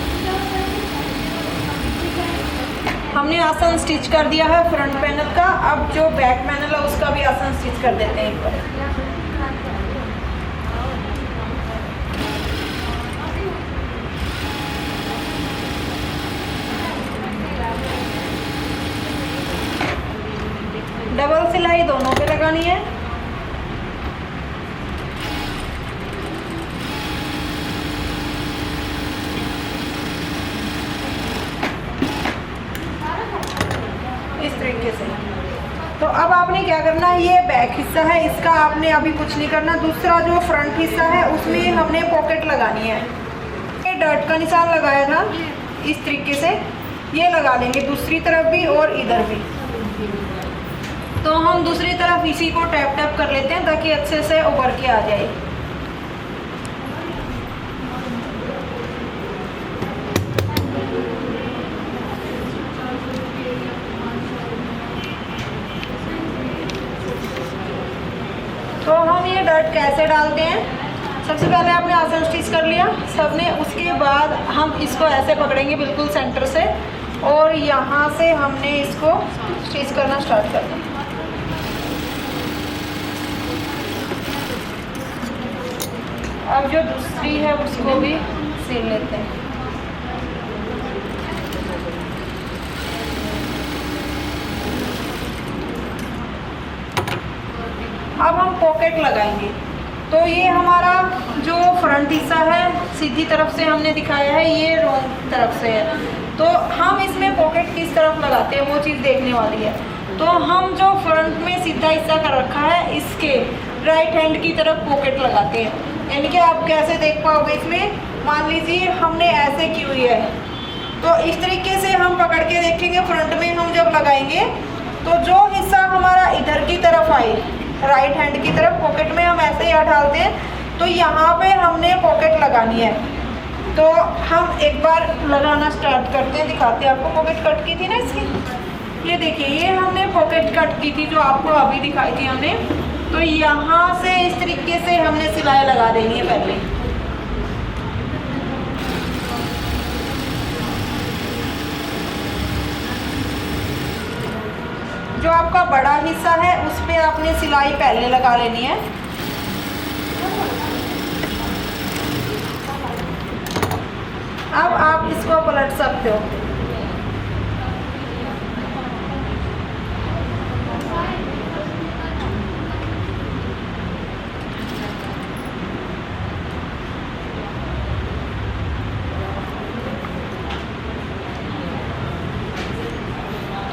A: हमने आसन स्टिच कर दिया है फ्रंट पैनल का। अब जो बैक पैनल है उसका भी आसन स्टिच कर देते हैं एक बार। डबल सिलाई दोनों पे लगानी है। अब आपने क्या करना है, ये बैक हिस्सा है इसका आपने अभी कुछ नहीं करना। दूसरा जो फ्रंट हिस्सा है उसमें हमने पॉकेट लगानी है। ये डॉट का निशान लगाया था इस तरीके से, ये लगा लेंगे दूसरी तरफ भी और इधर भी। तो हम दूसरी तरफ इसी को टैप टैप कर लेते हैं ताकि अच्छे से उभर के आ जाए। तो हम ये डॉट कैसे डालते हैं, सबसे पहले आपने आसन स्टिच कर लिया सबने, उसके बाद हम इसको ऐसे पकड़ेंगे बिल्कुल सेंटर से और यहाँ से हमने इसको स्टिच करना स्टार्ट कर दें। अब जो दूसरी है उसको भी सिल लेते हैं। अब हम पॉकेट लगाएंगे। तो ये हमारा जो फ्रंट हिस्सा है सीधी तरफ से हमने दिखाया है, ये रॉन्ग तरफ से है। तो हम इसमें पॉकेट किस तरफ लगाते हैं वो चीज़ देखने वाली है। तो हम जो फ्रंट में सीधा हिस्सा कर रखा है इसके राइट हैंड की तरफ पॉकेट लगाते हैं। यानी कि आप कैसे देख पाओगे इसमें, मान लीजिए हमने ऐसे की हुई है तो इस तरीके से हम पकड़ के देखेंगे। फ्रंट में हम जब लगाएंगे तो जो हिस्सा हमारा इधर की तरफ आए राइट हैंड की तरफ पॉकेट में हम ऐसे ही डालते हैं। तो यहाँ पे हमने पॉकेट लगानी है। तो हम एक बार लगाना स्टार्ट करते हैं, दिखाते हैं आपको। पॉकेट कट की थी ना इसकी, ये देखिए ये हमने पॉकेट कट की थी जो आपको अभी दिखाई थी हमने। तो यहाँ से इस तरीके से हमने सिलाई लगा देनी है पहले। जो आपका बड़ा हिस्सा है उस पे आपने सिलाई पहले लगा लेनी है। अब आप इसको पलट सकते हो।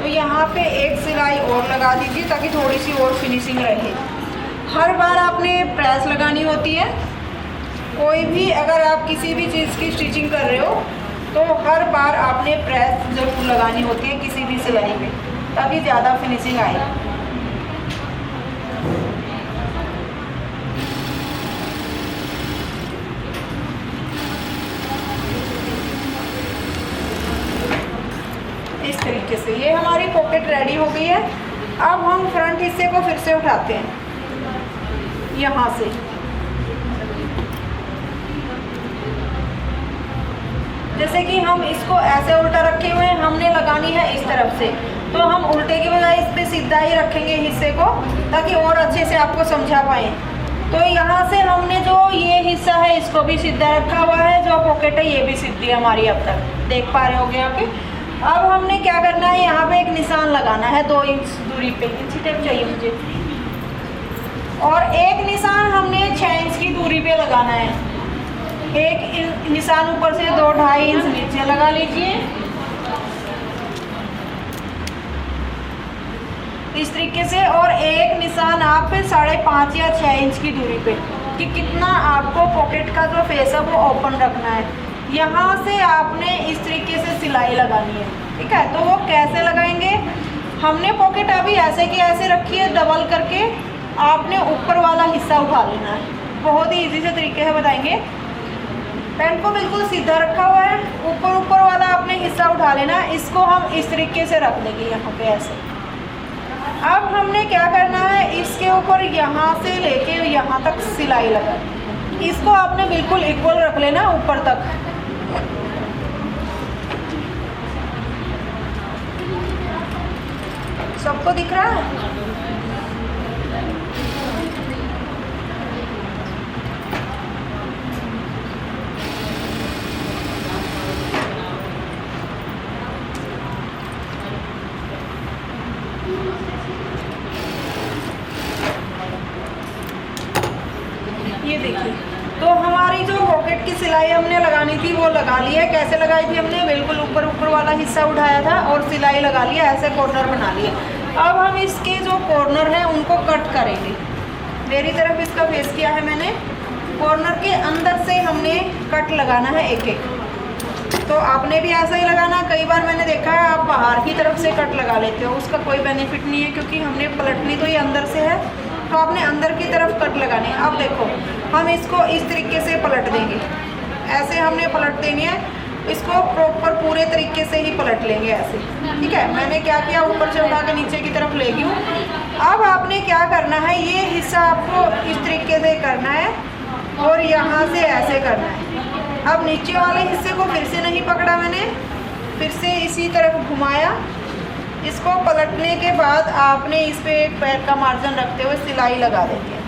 A: यहाँ पे एक सिलाई और लगा दीजिए ताकि थोड़ी सी और फिनिशिंग रहे। हर बार आपने प्रेस लगानी होती है। कोई भी अगर आप किसी भी चीज़ की स्टिचिंग कर रहे हो तो हर बार आपने प्रेस जरूर लगानी होती है किसी भी सिलाई में, ताकि ज़्यादा फिनिशिंग आए। इस तरीके से ये हमारी पॉकेट रेडी हो गई है। अब हम फ्रंट हिस्से को फिर से उठाते हैं यहाँ से। जैसे कि हम इसको ऐसे उल्टा रखे हुए हैं, हमने लगानी है इस तरफ से, तो हम उल्टे की बजाय इस पे सीधा ही रखेंगे हिस्से को ताकि और अच्छे से आपको समझा पाए। तो यहाँ से हमने जो ये हिस्सा है इसको भी सीधा रखा हुआ है, जो पॉकेट है ये भी सीधी है हमारी। अब तक देख पा रहे होगे आप। अब हमने क्या करना है, यहाँ पे एक निशान लगाना है 2 इंच दूरी पे, इंची टेप चाहिए मुझे, और एक निशान हमने 6 इंच की दूरी पे लगाना है। एक निशान ऊपर से 2-2.5 इंच नीचे लगा लीजिए इस तरीके से, और एक निशान आप 5.5 या 6 इंच की दूरी पे, कि कितना आपको पॉकेट का जो फेस है वो ओपन रखना है। यहाँ से आपने इस तरीके से सिलाई लगानी है, ठीक है। तो वो कैसे लगाएंगे, हमने पॉकेट अभी ऐसे की ऐसे रखी है डबल करके, आपने ऊपर वाला हिस्सा उठा लेना है। बहुत ही इजी से तरीके से बताएंगे। पैंट को बिल्कुल सीधा रखा हुआ है, ऊपर वाला आपने हिस्सा उठा लेना। इसको हम इस तरीके से रख देंगे यहाँ पे ऐसे। अब हमने क्या करना है, इसके ऊपर यहाँ से लेके यहाँ तक सिलाई लगा, इसको आपने बिल्कुल इक्वल रख लेना ऊपर तक। सबको दिख रहा है? ये देखिए, तो हमारी जो पॉकेट की सिलाई हमने लगानी थी वो लगा ली है। कैसे लगाई थी हमने, बिल्कुल ऊपर वाला हिस्सा उठाया था और सिलाई लगा लिया, ऐसे कॉर्नर बना लिए। अब हम इसके जो कॉर्नर हैं उनको कट करेंगे। मेरी तरफ इसका फेस किया है मैंने, कॉर्नर के अंदर से हमने कट लगाना है एक एक। तो आपने भी ऐसा ही लगाना। कई बार मैंने देखा है आप बाहर की तरफ से कट लगा लेते हो, उसका कोई बेनिफिट नहीं है, क्योंकि हमने पलटनी तो ये अंदर से है, तो आपने अंदर की तरफ कट लगाने। अब देखो हम इसको इस तरीके से पलट देंगे, ऐसे हमने पलट देनी है इसको, प्रॉपर पूरे तरीके से ही पलट लेंगे ऐसे। ठीक है, मैंने क्या किया, ऊपर से उठा के नीचे की तरफ ले गई हूँ। अब आपने क्या करना है, ये हिस्सा आपको इस तरीके से करना है और यहाँ से ऐसे करना है। अब नीचे वाले हिस्से को फिर से नहीं पकड़ा मैंने, फिर से इसी तरफ घुमाया। इसको पलटने के बाद आपने इस पे एक पैर का मार्जिन रखते हुए सिलाई लगा देनी है।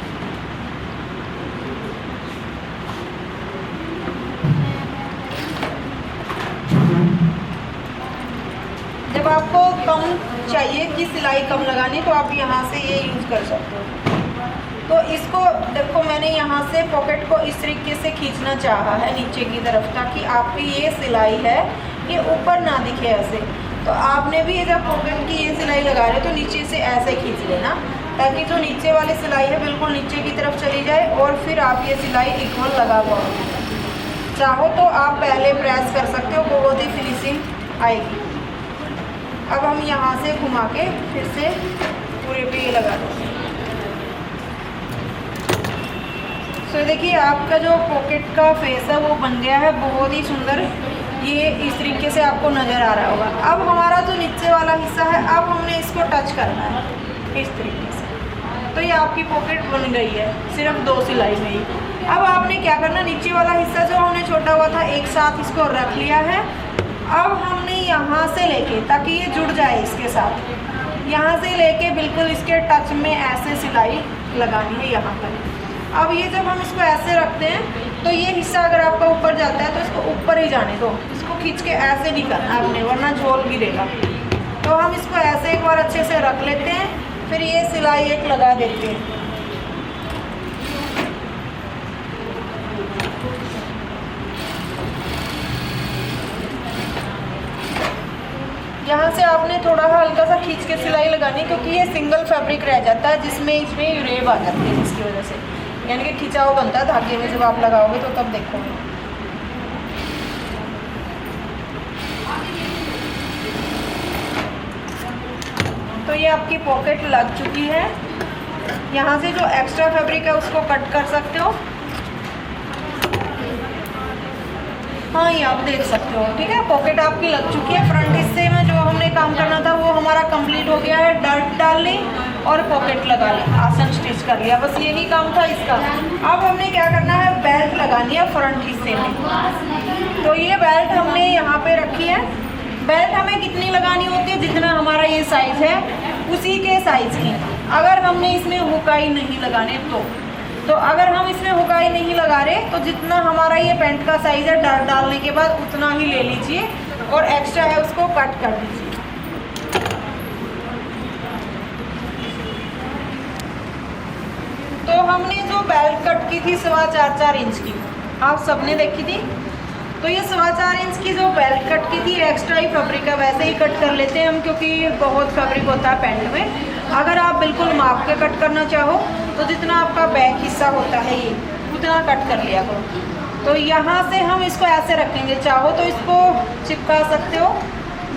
A: जब आपको कम चाहिए कि सिलाई कम लगानी, तो आप यहाँ से ये यूज़ कर सकते हो। तो इसको देखो मैंने यहाँ से पॉकेट को इस तरीके से खींचना चाहा है नीचे की तरफ, ताकि आपकी ये सिलाई है ये ऊपर ना दिखे ऐसे। तो आपने भी जब पॉकेट की ये सिलाई लगा रहे हो तो नीचे से ऐसे खींच लेना, ताकि जो नीचे वाली सिलाई है बिल्कुल नीचे की तरफ चली जाए और फिर आप ये सिलाई इक्वल लगा पाओगे। चाहो तो आप पहले प्रेस कर सकते हो, बहुत ही फिनिशिंग आएगी। अब हम यहाँ से घुमा के फिर से पूरे पे ये लगा देंगे। तो देखिए आपका जो पॉकेट का फेस है वो बन गया है, बहुत ही सुंदर। ये इस तरीके से आपको नज़र आ रहा होगा। अब हमारा जो नीचे वाला हिस्सा है, अब हमने इसको टच करना है इस तरीके से। तो ये आपकी पॉकेट बन गई है सिर्फ 2 सिलाई में ही। अब आपने क्या करना, नीचे वाला हिस्सा जो हमने छोटा हुआ था एक साथ इसको रख लिया है। अब हमने यहाँ से लेके, ताकि ये जुड़ जाए इसके साथ, यहाँ से लेके बिल्कुल इसके टच में ऐसे सिलाई लगानी है यहाँ पर। अब ये जब हम इसको ऐसे रखते हैं तो ये हिस्सा अगर आपका ऊपर जाता है तो इसको ऊपर ही जाने दो, इसको खींच के ऐसे नहीं करना आपने, वरना झोल गिरेगा। तो हम इसको ऐसे एक बार अच्छे से रख लेते हैं, फिर ये सिलाई एक लगा देते हैं। यहाँ से आपने थोड़ा हल्का सा खींच के सिलाई लगानी, क्योंकि ये सिंगल फैब्रिक रह जाता है जिसमें इसमें रेब आ जाती है, जिसकी वजह से यानी कि खिंचाव बनता है धागे में। जब आप लगाओगे तो तब देखोगे। तो ये आपकी पॉकेट लग चुकी है। यहाँ से जो एक्स्ट्रा फैब्रिक है उसको कट कर सकते हो। हाँ, ये आप देख सकते हो। ठीक है, पॉकेट आपकी लग चुकी है। फ्रंट हिस्से में जो हमने काम करना था वो हमारा कंप्लीट हो गया है। डर्ट डाल ली और पॉकेट लगा ली, आसन स्टिच कर लिया, बस यही काम था इसका। अब हमने क्या करना है, बेल्ट लगानी है फ्रंट हिस्से में। तो ये बेल्ट हमने यहाँ पे रखी है। बेल्ट हमें कितनी लगानी होती है, जितना हमारा ये साइज़ है उसी के साइज़ की। अगर हमने इसमें हुकाई नहीं लगाने तो अगर हम इसमें हुकाई नहीं लगा रहे तो जितना हमारा ये पैंट का साइज़ है डर डालने के बाद उतना ही ले लीजिए, और एक्स्ट्रा है उसको कट कर दीजिए। तो हमने जो बेल्ट कट की थी 4.25 इंच की, आप सबने देखी थी। तो ये 4.25 इंच की जो बेल्ट कट की थी एक्स्ट्रा ही फैब्रिक है, वैसे ही कट कर लेते हैं हम, क्योंकि बहुत फैब्रिक होता है पैंट में। अगर आप बिल्कुल माप के कट करना चाहो तो जितना आपका बैक हिस्सा होता है ये उतना कट कर लिया करो। तो यहाँ से हम इसको ऐसे रखेंगे, चाहो तो इसको चिपका सकते हो,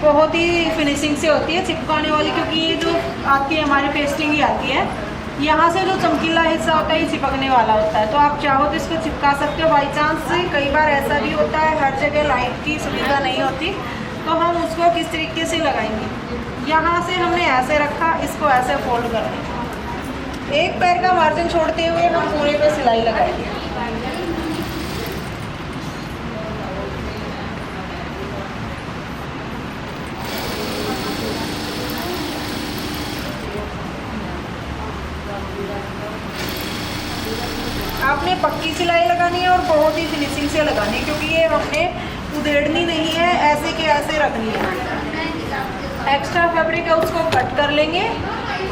A: बहुत ही फिनिशिंग से होती है चिपकाने वाली, क्योंकि ये जो आती है हमारी पेस्टिंग ही आती है। यहाँ से जो चमकीला हिस्सा होता है ये चिपकने वाला होता है, तो आप चाहो तो इसको चिपका सकते हो। बाई चांस से कई बार ऐसा भी होता है, हर जगह लाइट की सुविधा नहीं होती, तो हम उसको किस तरीके से लगाएंगे। यहाँ से हमने ऐसे रखा, इसको ऐसे फोल्ड कर देंगे, एक पैर का मार्जिन छोड़ते हुए हम पूरे पे सिलाई लगाएंगे। आपने पक्की सिलाई लगानी है और बहुत ही फिनिशिंग से लगानी है, क्योंकि ये हमने उधेड़नी नहीं है, ऐसे के ऐसे रखनी है। एक्स्ट्रा फैब्रिक है उसको कट कर लेंगे।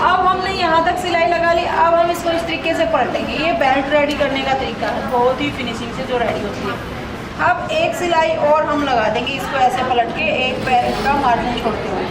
A: अब हमने यहाँ तक सिलाई लगा ली, अब हम इसको इस तरीके से पलटेंगे। ये बेल्ट रेडी करने का तरीका है, बहुत ही फिनिशिंग से जो रेडी होती है। अब एक सिलाई और हम लगा देंगे, इसको ऐसे पलट के एक पैर का मार्जिन छोड़ते हुए।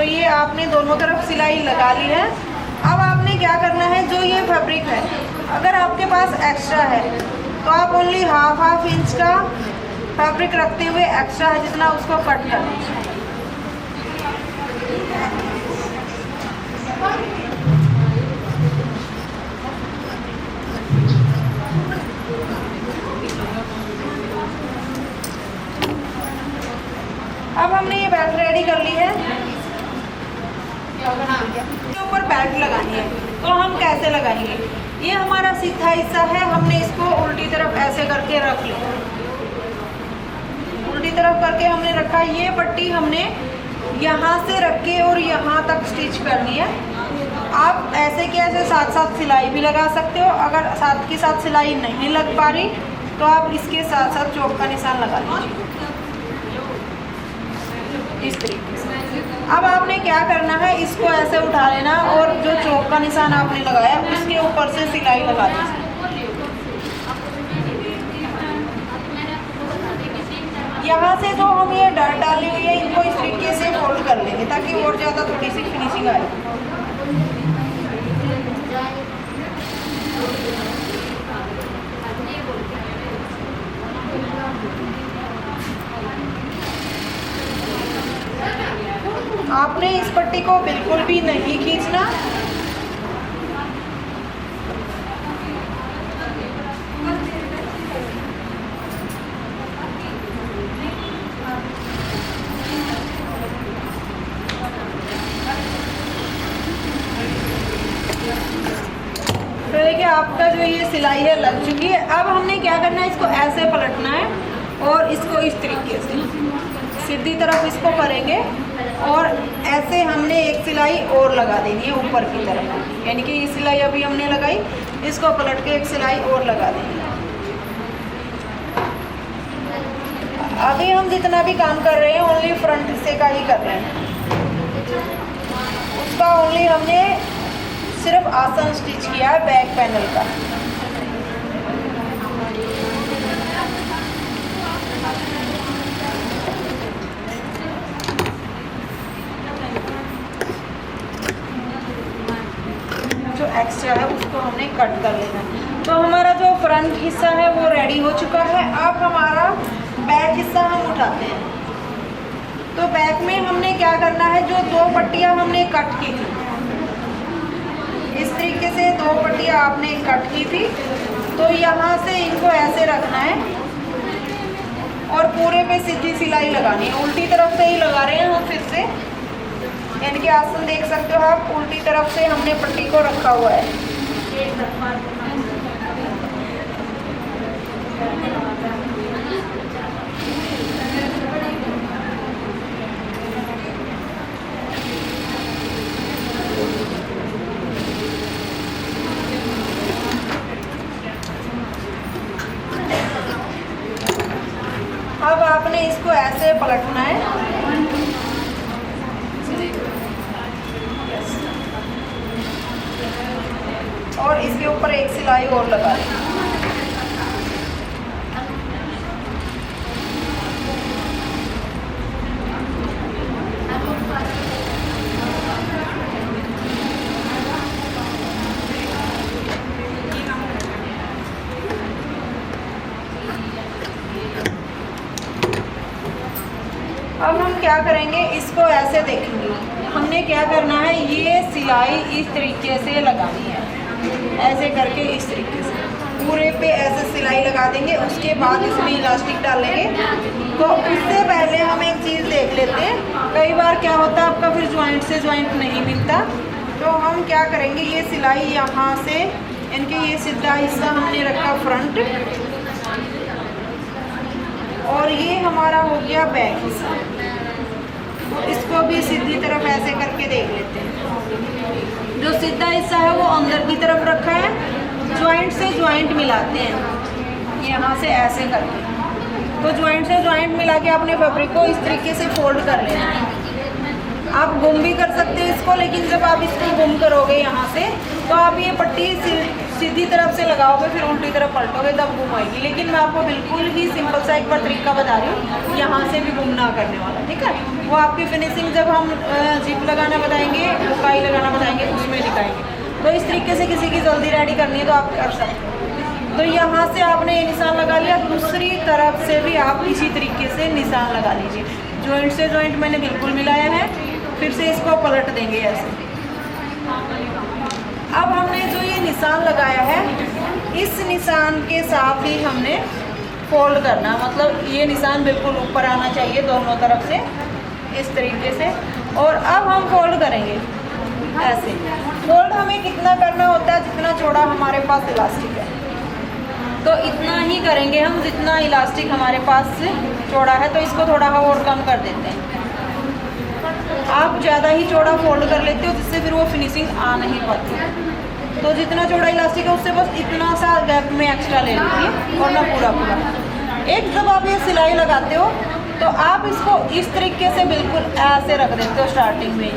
A: ये आपने दोनों तरफ सिलाई लगा ली है। अब आपने क्या करना है, जो ये फैब्रिक है अगर आपके पास एक्स्ट्रा है तो आप ओनली हाफ इंच का फैब्रिक रखते हुए एक्स्ट्रा है जितना उसको कट कर लीजिए। अब हमने ये बेल्ट रेडी कर ली है। इसके ऊपर बेल्ट लगानी है, तो हम कैसे लगाएंगे? ये हमारा सीधा हिस्सा है, हमने इसको उल्टी तरफ ऐसे करके रख लिया। उल्टी तरफ करके हमने रखा। ये पट्टी हमने यहाँ से रख के और यहाँ तक स्टिच करनी है। आप ऐसे कि ऐसे साथ साथ सिलाई भी लगा सकते हो। अगर साथ के साथ सिलाई नहीं लग पा रही तो आप इसके साथ साथ चौक का निशान लगा लीजिए इस तरीके से। अब आपने क्या करना है, इसको ऐसे उठा लेना और जो चौक का निशान आपने लगाया उसके ऊपर से सिलाई लगा दीजिए। यहाँ से जो हम ये डट डाली हुई है इनको इस तरीके से फोल्ड कर लेंगे ताकि और ज़्यादा थोड़ी सी फिनिशिंग आए। आपने इस पट्टी को बिल्कुल भी नहीं खींचना। तो देखिए आपका जो ये सिलाई है लग चुकी है। अब हमने क्या करना है, इसको ऐसे पलटना है और इसको इस तरीके से सीधी तरफ इसको करेंगे और ऐसे हमने एक सिलाई और लगा देनी है ऊपर की तरफ। यानी कि ये सिलाई अभी हमने लगाई, इसको पलट के एक सिलाई और लगा देनी है। अभी हम जितना भी काम कर रहे हैं ओनली फ्रंट हिस्से का ही कर रहे हैं। उसका ओनली हमने सिर्फ आसन स्टिच किया है बैक पैनल का। जो एक्स्ट्रा है उसको हमने कट कर लेना है। तो हमारा जो फ्रंट हिस्सा है वो रेडी हो चुका है। अब हमारा बैक हिस्सा हम उठाते हैं। तो बैक में हमने क्या करना है, जो दो पट्टियां हमने कट की थी इस तरीके से, दो पट्टियां आपने कट की थी, तो यहाँ से इनको ऐसे रखना है और पूरे पे सीधी सिलाई लगानी है। उल्टी तरफ से ही लगा रहे हैं हम फिर से, यानी कि आसन देख सकते हो आप, उल्टी तरफ से हमने पट्टी को रखा हुआ है। अब आपने इसको ऐसे पलटना है और इसके ऊपर एक सिलाई और लगा दें। अब हम क्या करेंगे, इसको ऐसे देखेंगे। हमने क्या करना है, ये सिलाई इस तरीके से लगानी है, ऐसे करके इस तरीके से पूरे पे ऐसे सिलाई लगा देंगे। उसके बाद इसमें इलास्टिक डालेंगे। तो उससे पहले हम एक चीज़ देख लेते हैं। कई बार क्या होता है आपका फिर जॉइंट से जॉइंट नहीं मिलता, तो हम क्या करेंगे, ये सिलाई यहाँ से, इनके ये सीधा हिस्सा हमने रखा फ्रंट और ये हमारा हो गया बैक हिस्सा। इसको भी सीधी तरफ ऐसे करके देख लेते हैं। जो सीधा हिस्सा है वो अंदर की तरफ रखा है, जॉइंट से जॉइंट मिलाते हैं यहाँ से ऐसे करके। तो जॉइंट से जॉइंट मिला के अपने फैब्रिक को इस तरीके से फोल्ड कर लेना है। आप गुम भी कर सकते हैं इसको, लेकिन जब आप इसको गुम करोगे यहाँ से तो आप ये पट्टी सीधी तरफ से लगाओगे फिर उल्टी तरफ पलटोगे तब गुम होएगी। लेकिन मैं आपको बिल्कुल ही सिंपल सा एक बार तरीका बता रही हूँ, यहाँ से भी गुम ना करने वाला, ठीक है। वो आपकी फिनिशिंग जब हम जिप लगाना बताएंगे, बुकाई लगाना बताएंगे, उसमें दिखाएंगे। तो इस तरीके से किसी की जल्दी रेडी करनी है तो आप कर सकते हो। तो यहाँ से आपने ये निशान लगा लिया, दूसरी तरफ से भी आप इसी तरीके से निशान लगा लीजिए। जॉइंट से जॉइंट मैंने बिल्कुल मिलाया है, फिर से इसको पलट देंगे ऐसे। अब हमने जो ये निशान लगाया है, इस निशान के साथ ही हमने फोल्ड करना, मतलब ये निशान बिल्कुल ऊपर आना चाहिए दोनों तरफ से इस तरीके से। और अब हम फोल्ड करेंगे ऐसे। फोल्ड हमें कितना करना होता है, जितना चौड़ा हमारे पास इलास्टिक है तो इतना ही करेंगे हम, जितना इलास्टिक हमारे पास चौड़ा है। तो इसको थोड़ा और कम कर देते हैं। आप ज़्यादा ही चौड़ा फोल्ड कर लेते हो, जिससे फिर वो फिनिशिंग आ नहीं पाती। तो जितना चौड़ा इलास्टिक है उससे बस इतना सा गैप में एक्स्ट्रा ले लीजिए, और ना पूरा पूरा। एक जब आप ये सिलाई लगाते हो तो आप इसको इस तरीके से बिल्कुल ऐसे रख देते हो स्टार्टिंग में ही,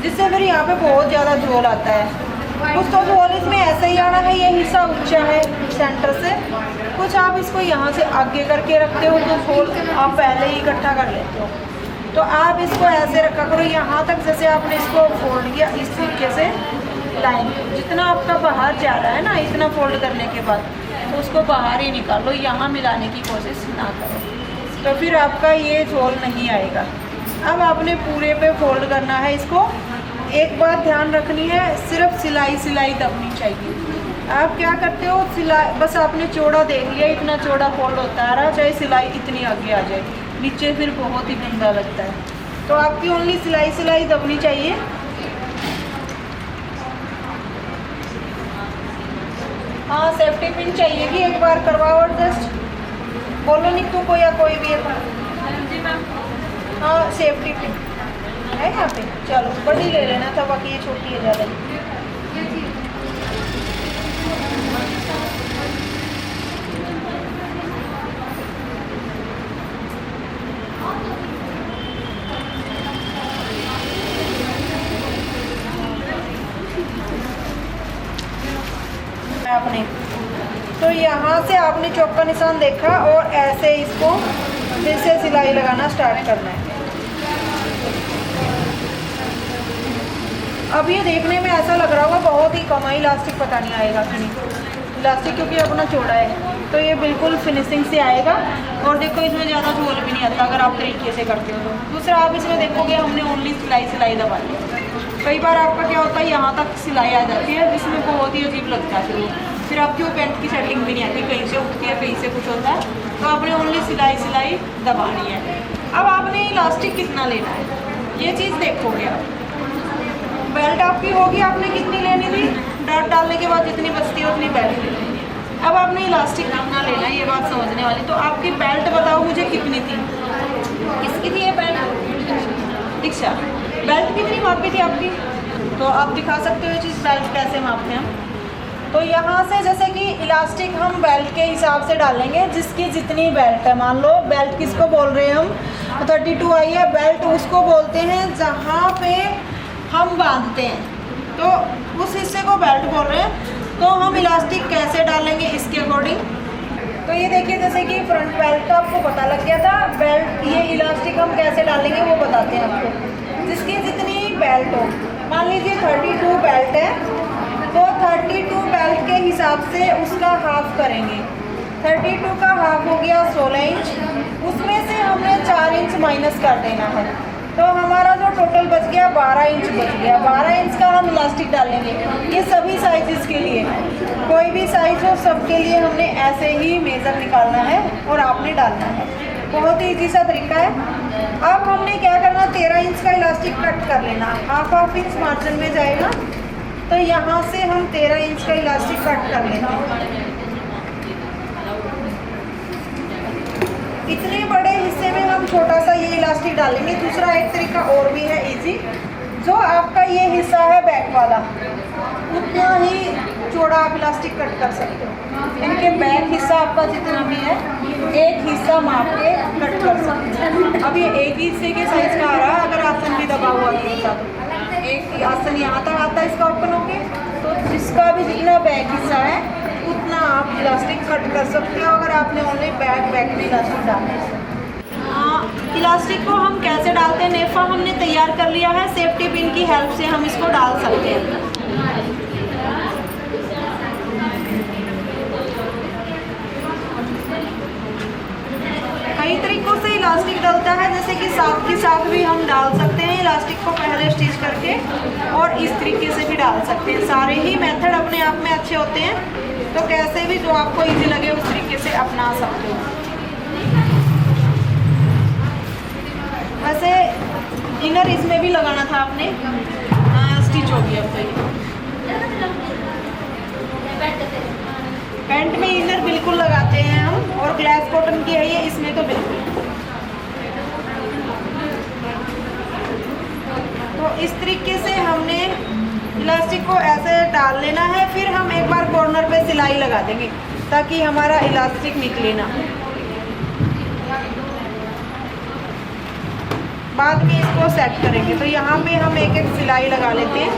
A: जिससे फिर यहाँ पे बहुत ज़्यादा झोल आता है। कुछ तो झोल इसमें ऐसे ही आना है, ये हिस्सा ऊंचा है सेंटर से, कुछ आप इसको यहाँ से आगे करके रखते हो तो झोल आप पहले ही इकट्ठा कर लेते हो। तो आप इसको ऐसे रखा करो यहाँ तक, जैसे आपने इसको फोल्ड किया इस तरीके से लाइन, जितना आपका बाहर जा रहा है ना, इतना फोल्ड करने के बाद तो उसको बाहर ही निकाल लो, यहाँ मिलाने की कोशिश ना करो, तो फिर आपका ये झोल नहीं आएगा। अब आपने पूरे पे फोल्ड करना है इसको। एक बात ध्यान रखनी है, सिर्फ सिलाई दबनी चाहिए। आप क्या करते हो, सिलाई बस आपने चौड़ा देख लिया, इतना चौड़ा फोल्ड होता है, चाहे सिलाई इतनी आगे आ जाए, नीचे फिर बहुत ही गंदा लगता है। तो आपकी ओनली सिलाई दबनी चाहिए। हाँ, सेफ्टी पिन चाहिए कि एक बार करवाओ एडजस्ट, बोलो नीतू को या कोई भी है। हाँ, सेफ्टी पिन है यहाँ पे, चलो बड़ी ले लेना था, बाकी ये छोटी है ज़्यादा। आपने तो यहाँ से आपने चौक का निशान देखा और ऐसे इसको फिर से सिलाई लगाना स्टार्ट करना है। अब ये देखने में ऐसा लग रहा होगा बहुत ही कम है, इलास्टिक पता नहीं आएगा कि नहीं इलास्टिक, क्योंकि अपना चौड़ा है तो ये बिल्कुल फिनिशिंग से आएगा। और देखो इसमें ज़्यादा झोल भी नहीं आता अगर आप तरीके से करते हो तो। दूसरा आप इसमें देखोगे हमने ओनली सिलाई दबा ली। कई बार आपका क्या होता है, यहाँ तक सिलाई आ जाती है जिसमें बहुत ही अजीब लगता है, फिर आपकी वो पैंट की सेटिंग भी नहीं आती, कहीं से उठती है कहीं से कुछ होता है। तो आपने ओनली सिलाई दबानी है। अब आपने इलास्टिक कितना लेना है ये चीज़ देखोगे आप। बेल्ट आपकी होगी, आपने कितनी लेनी थी, डॉट डालने के बाद जितनी बचती है उतनी बेल्ट ले लेनी है। अब आपने इलास्टिक कितना लेना है ये बात समझने वाली। तो आपकी बेल्ट बताओ मुझे कितनी थी, किसकी थी ये बेल्ट, दीक्षा बेल्ट कितनी मापी थी आपकी, तो आप दिखा सकते हो ये चीज़ बेल्ट कैसे मापते हैं हम। तो यहाँ से जैसे कि इलास्टिक हम बेल्ट के हिसाब से डालेंगे, जिसकी जितनी बेल्ट है। मान लो बेल्ट किसको बोल रहे हैं हम, 32 आई है, बेल्ट उसको बोलते हैं जहाँ पे हम बांधते हैं, तो उस हिस्से को बेल्ट बोल रहे हैं। तो हम इलास्टिक कैसे डालेंगे इसके अकॉर्डिंग। तो ये देखिए जैसे कि फ्रंट बेल्ट का आपको पता लग गया था, बेल्ट ये इलास्टिक हम कैसे डालेंगे वो बताते हैं आपको। जिसकी जितनी बेल्ट हो, मान लीजिए 32 बेल्ट है तो 32 बेल्ट के हिसाब से उसका हाफ करेंगे। 32 का हाफ हो गया 16 इंच, उसमें से हमने 4 इंच माइनस कर देना है, तो हमारा जो टोटल बच गया 12 इंच बच गया। 12 इंच का हम इलास्टिक डालेंगे। ये सभी साइज़ के लिए, कोई भी साइज़ हो सबके लिए हमने ऐसे ही मेज़र निकालना है और आपने डालना है। बहुत ही ईजी सा तरीका है। अब हमने क्या करना, 13 इंच का इलास्टिक कट कर लेना, हाफ इंच मार्जिन में जाएगा। तो यहाँ से हम 13 इंच का इलास्टिक कट कर लेते हैं। इतने बड़े हिस्से में हम छोटा सा ये इलास्टिक डालेंगे। दूसरा एक तरीका और भी है इजी, जो आपका ये हिस्सा है बैक वाला, उतना ही चौड़ा आप इलास्टिक कट कर सकते हो। इनके बैक हिस्सा आपका जितना भी है एक हिस्सा माप के कट कर सकते हैं। अब ये एक ही हिस्से के साइज का आ रहा है, अगर आसन भी दबा हुआ नहीं होता तो एक आसन यहाँ तक आता है इसका ओपन होके, तो जिसका भी जितना बैक हिस्सा है उतना आप इलास्टिक कट कर सकते हो अगर आपने ओनली बैक में इलास्टिक डालना है। इलास्टिक को हम कैसे डालते हैं, नेफा हमने तैयार कर लिया है, सेफ्टी पिन की हेल्प से हम इसको डाल सकते हैं। कई तरीकों से इलास्टिक डलता है, जैसे कि साथ के साथ भी हम डाल सकते हैं इलास्टिक को पहले स्टिच करके, और इस तरीके से भी डाल सकते हैं। सारे ही मेथड अपने आप में अच्छे होते हैं, तो कैसे भी जो आपको इजी लगे उस तरीके से अपना सकते हो। वैसे इनर इसमें भी लगाना था आपने, स्टिच हो गया। अब तो पैंट में इनर बिल्कुल लगाते हैं हम, और ग्लास कॉटन की है ये, इसमें तो बिल्कुल। तो इस तरीके से हमने इलास्टिक को ऐसे डाल लेना है, फिर हम एक बार कॉर्नर पे सिलाई लगा देंगे ताकि हमारा इलास्टिक निकले ना। बाद में इसको सेट करेंगे, तो यहाँ पे हम एक एक सिलाई लगा लेते हैं।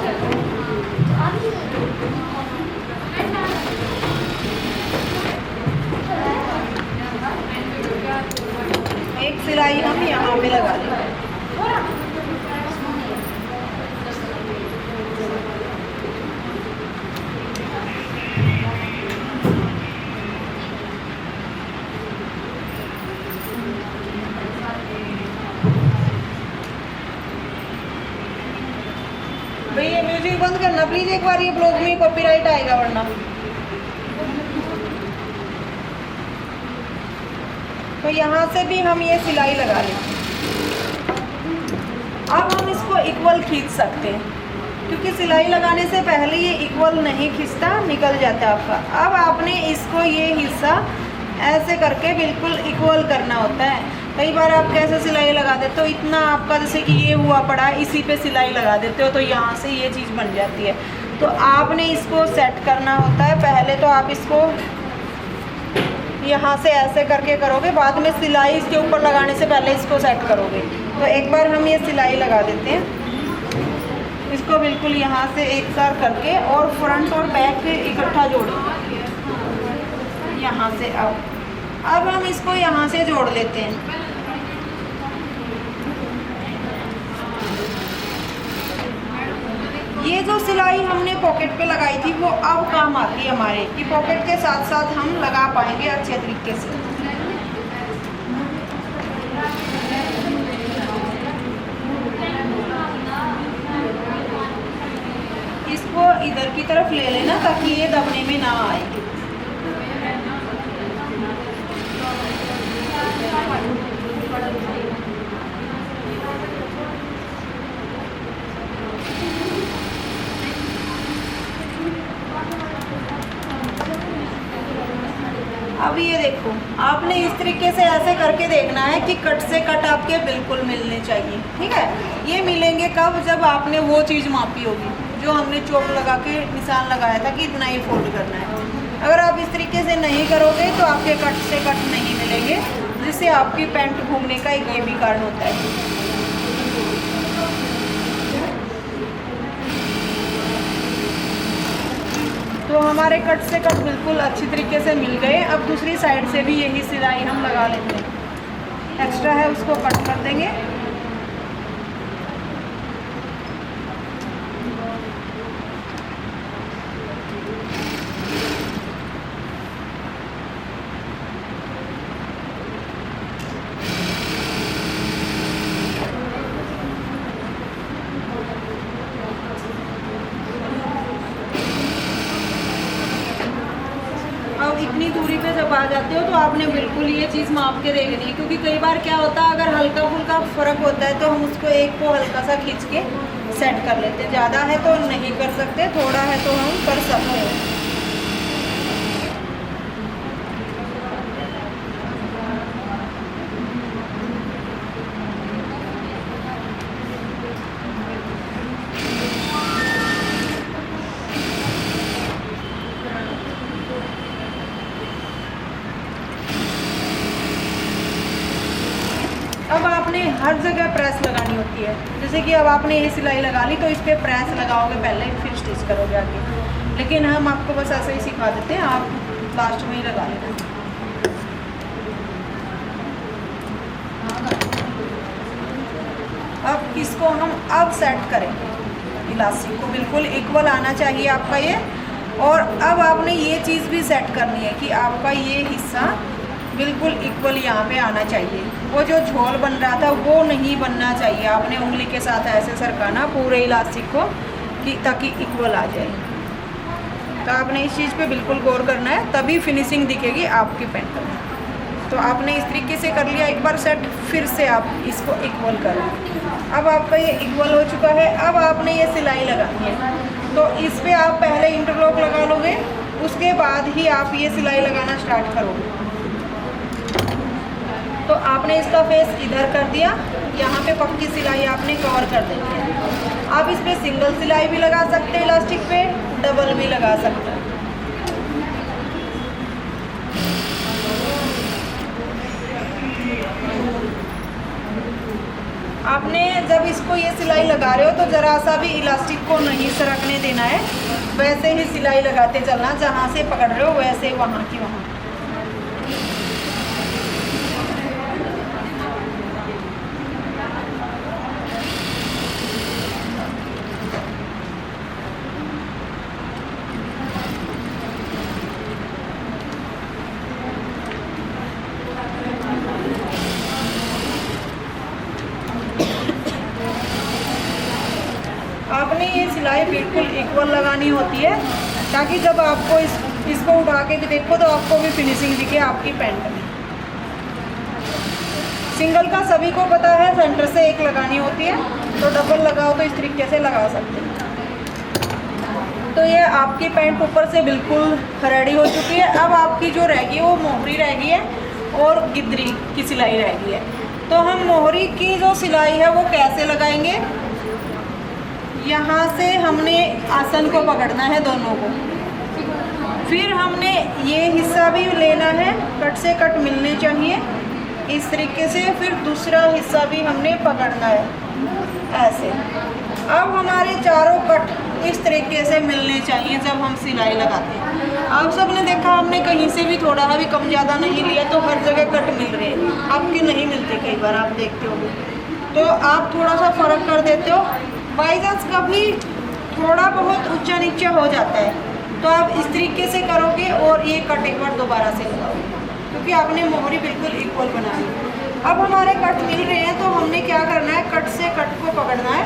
A: एक सिलाई हम यहाँ पे लगा लेंगे। भाई ये म्यूजिक बंद करना प्लीज एक बार, ये ब्लॉग में कॉपीराइट आएगा वरना। तो यहाँ से भी हम ये सिलाई लगा लेंगे। अब हम इसको इक्वल खींच सकते हैं, क्योंकि सिलाई लगाने से पहले ये इक्वल नहीं खींचता, निकल जाता है आपका। अब आपने इसको ये हिस्सा ऐसे करके बिल्कुल इक्वल करना होता है। कई बार आप कैसे सिलाई लगा देते हो, इतना आपका जैसे कि ये हुआ पड़ा है, इसी पे सिलाई लगा देते हो, तो यहाँ से ये चीज़ बन जाती है। तो आपने इसको सेट करना होता है। पहले तो आप इसको यहाँ से ऐसे करके करोगे, बाद में सिलाई इसके ऊपर लगाने से पहले इसको सेट करोगे। तो एक बार हम ये सिलाई लगा देते हैं, इसको बिल्कुल यहाँ से एक साथ करके, और फ्रंट और बैक इकट्ठा जोड़ेंगे यहाँ से। अब हम इसको यहाँ से जोड़ लेते हैं। ये जो सिलाई हमने पॉकेट पे लगाई थी वो अब काम आती है हमारे, कि पॉकेट के साथ साथ हम लगा पाएंगे अच्छे तरीके से। इसको इधर की तरफ ले लेना ताकि ये दबने में ना आए। अब ये देखो, आपने इस तरीके से ऐसे करके देखना है कि कट से कट आपके बिल्कुल मिलने चाहिए। ठीक है, ये मिलेंगे कब, जब आपने वो चीज़ मापी होगी जो हमने चौक लगा के निशान लगाया था कि इतना ही फोल्ड करना है। अगर आप इस तरीके से नहीं करोगे तो आपके कट से कट नहीं मिलेंगे, जिससे आपकी पैंट घूमने का ये भी कारण होता है। तो हमारे कट से कट बिल्कुल अच्छी तरीके से मिल गए। अब दूसरी साइड से भी यही सिलाई हम लगा लेते हैं, एक्स्ट्रा है उसको कट कर देंगे। इतनी दूरी पे जब आ जाते हो तो आपने बिल्कुल ये चीज़ माप के देखनी है, क्योंकि कई बार क्या होता है, अगर हल्का फुल्का फ़र्क होता है तो हम उसको एक को हल्का सा खींच के सेट कर लेते हैं। ज़्यादा है तो नहीं कर सकते, थोड़ा है तो हम कर सकते हैं। अब आपने हर जगह प्रेस लगानी होती है। जैसे कि अब आपने ये सिलाई लगा ली तो इस पर प्रेस लगाओगे पहले, फिर स्टिच करोगे आगे। लेकिन हम आपको बस ऐसे ही सिखा देते हैं, आप लास्ट में ही लगा लेना। अब इसको हम अब सेट करेंगे, इलास्टिक को बिल्कुल इक्वल आना चाहिए आपका ये। और अब आपने ये चीज़ भी सेट करनी है कि आपका ये हिस्सा बिल्कुल इक्वल यहाँ पे आना चाहिए। वो जो झोल बन रहा था वो नहीं बनना चाहिए, आपने उंगली के साथ ऐसे सरकाना पूरे इलास्टिक को कि ताकि इक्वल आ जाए। तो आपने इस चीज़ पे बिल्कुल गौर करना है, तभी फिनिशिंग दिखेगी आपकी पैंट में। तो आपने इस तरीके से कर लिया एक बार सेट, फिर से आप इसको इक्वल करो। अब आपका ये इक्वल हो चुका है। अब आपने ये सिलाई लगानी है, तो इस पे आप पहले इंटरलॉक लगा लोगे, उसके बाद ही आप ये सिलाई लगाना स्टार्ट करोगे। तो आपने इसका फेस इधर कर दिया, यहाँ पे पक्की सिलाई आपने कवर कर देनी है। आप इस पे सिंगल सिलाई भी लगा सकते हैं, इलास्टिक पे डबल भी लगा सकते हैं। आपने जब इसको ये सिलाई लगा रहे हो तो ज़रा सा भी इलास्टिक को नहीं सरकने देना है, वैसे ही सिलाई लगाते चलना, जहाँ से पकड़ रहे हो वैसे वहाँ की वहाँ। आपने ये सिलाई बिल्कुल इक्वल लगानी होती है, ताकि जब आपको इसको उठा के भी देखो तो आपको भी फिनिशिंग दिखे आपकी पैंट में। सिंगल का सभी को पता है सेंटर से एक लगानी होती है, तो डबल लगाओ तो इस तरीके से लगा सकते हैं। तो ये आपकी पैंट ऊपर से बिल्कुल रेडी हो चुकी है। अब आपकी जो रह गई है वो मोहरी रह गई है और गिद्दरी की सिलाई रह गई है। तो हम मोहरी की जो सिलाई है वो कैसे लगाएंगे, यहाँ से हमने आसन को पकड़ना है दोनों को, फिर हमने ये हिस्सा भी लेना है, कट से कट मिलने चाहिए इस तरीके से, फिर दूसरा हिस्सा भी हमने पकड़ना है ऐसे। अब हमारे चारों कट इस तरीके से मिलने चाहिए जब हम सिलाई लगाते हैं। आप सबने देखा, हमने कहीं से भी थोड़ा भी कम ज़्यादा नहीं लिया तो हर जगह कट मिल रहे हैं, आपके नहीं मिलते, कई बार आप देखते होंगे। तो आप थोड़ा सा फ़र्क कर देते हो, बाई चांस कभी थोड़ा बहुत ऊंचा नीचा हो जाता है, तो आप इस तरीके से करोगे और ये कट एक बार दोबारा से लगाओगे, क्योंकि आपने मोहरी बिल्कुल इक्वल बना ली। अब हमारे कट मिल रहे हैं तो हमने क्या करना है, कट से कट को पकड़ना है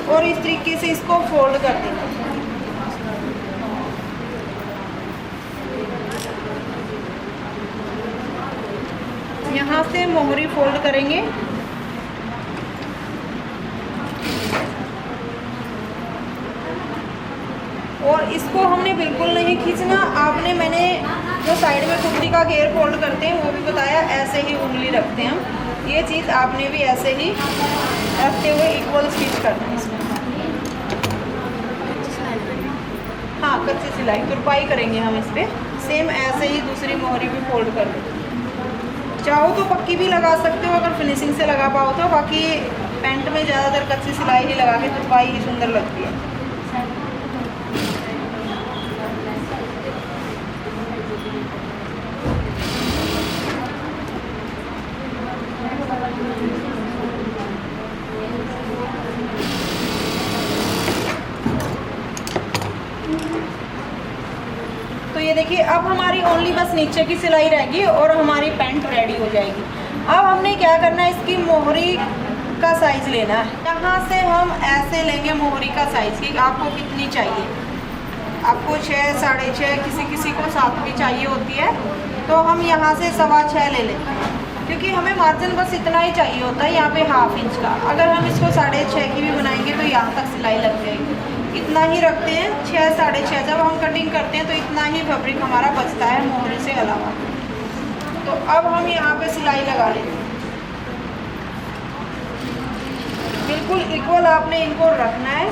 A: और इस तरीके से इसको फोल्ड कर देना है। यहाँ से मोहरी फोल्ड करेंगे, और इसको हमने बिल्कुल नहीं खींचना। आपने, मैंने जो साइड में कुर्ती का घेर फोल्ड करते हैं वो भी बताया, ऐसे ही उंगली रखते हैं हम। ये चीज़ आपने भी ऐसे ही रखते हुए इक्वल स्टिच करना है इसमें। हाँ, कच्ची सिलाई तुरपाई करेंगे हम इस पर। सेम ऐसे ही दूसरी मोहरी भी फोल्ड कर देंगे। चाहो तो पक्की भी लगा सकते हो अगर फिनिशिंग से लगा पाओ तो, बाकी पैंट में ज़्यादातर कच्ची सिलाई ही लगा के तुरपाई ही सुंदर लगती है। तो ये देखिए, अब हमारी ओनली बस नीचे की सिलाई रहेगी और हमारी पैंट रेडी हो जाएगी। अब हमने क्या करना है, इसकी मोहरी का साइज लेना है। यहाँ से हम ऐसे लेंगे मोहरी का साइज कि आपको कितनी चाहिए। आपको 6, 6.5, किसी को 7 भी चाहिए होती है, तो हम यहाँ से 6.25 ले लेते हैं, क्योंकि हमें मार्जिन बस इतना ही चाहिए होता है, यहाँ पे 1/2 इंच का। अगर हम इसको 6.5 की भी बनाएंगे तो यहाँ तक सिलाई लग जाएगी। इतना ही रखते हैं, 6, 6.5। जब हम कटिंग करते हैं तो इतना ही फैब्रिक हमारा बचता है मोहरी से अलावा। तो अब हम यहाँ पे सिलाई लगा लेंगे। बिल्कुल इक्वल आपने इनको रखना है।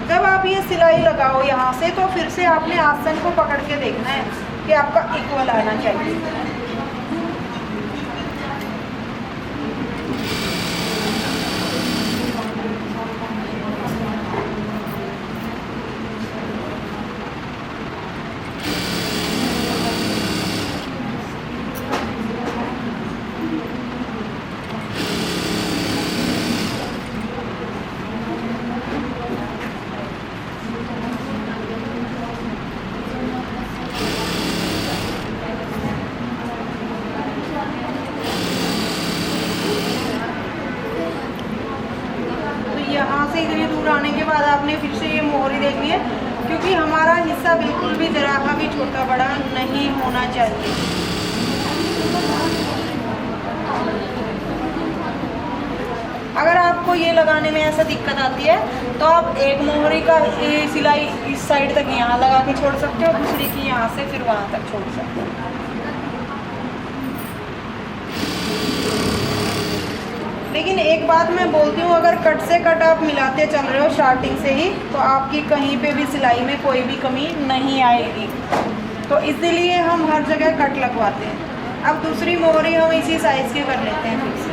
A: जब आप ये सिलाई लगाओ यहाँ से, तो फिर से आपने आसन को पकड़ के देखना है कि आपका इक्वल आना चाहिए। आपने फिर से ये मोहरी देखनी है, क्योंकि हमारा हिस्सा बिल्कुल भी जरा भी छोटा बड़ा नहीं होना चाहिए। अगर आपको ये लगाने में ऐसा दिक्कत आती है तो आप एक मोहरी का सिलाई इस साइड तक यहाँ लगा के छोड़ सकते हो, दूसरी की यहाँ से फिर वहाँ तक छोड़ सकते हो। लेकिन एक बात मैं बोलती हूँ, अगर कट से कट आप मिलाते चल रहे हो स्टार्टिंग से ही, तो आपकी कहीं पे भी सिलाई में कोई भी कमी नहीं आएगी। तो इसलिए हम हर जगह कट लगवाते हैं। अब दूसरी मोहरी हम इसी साइज़ की कर लेते हैं फिर से।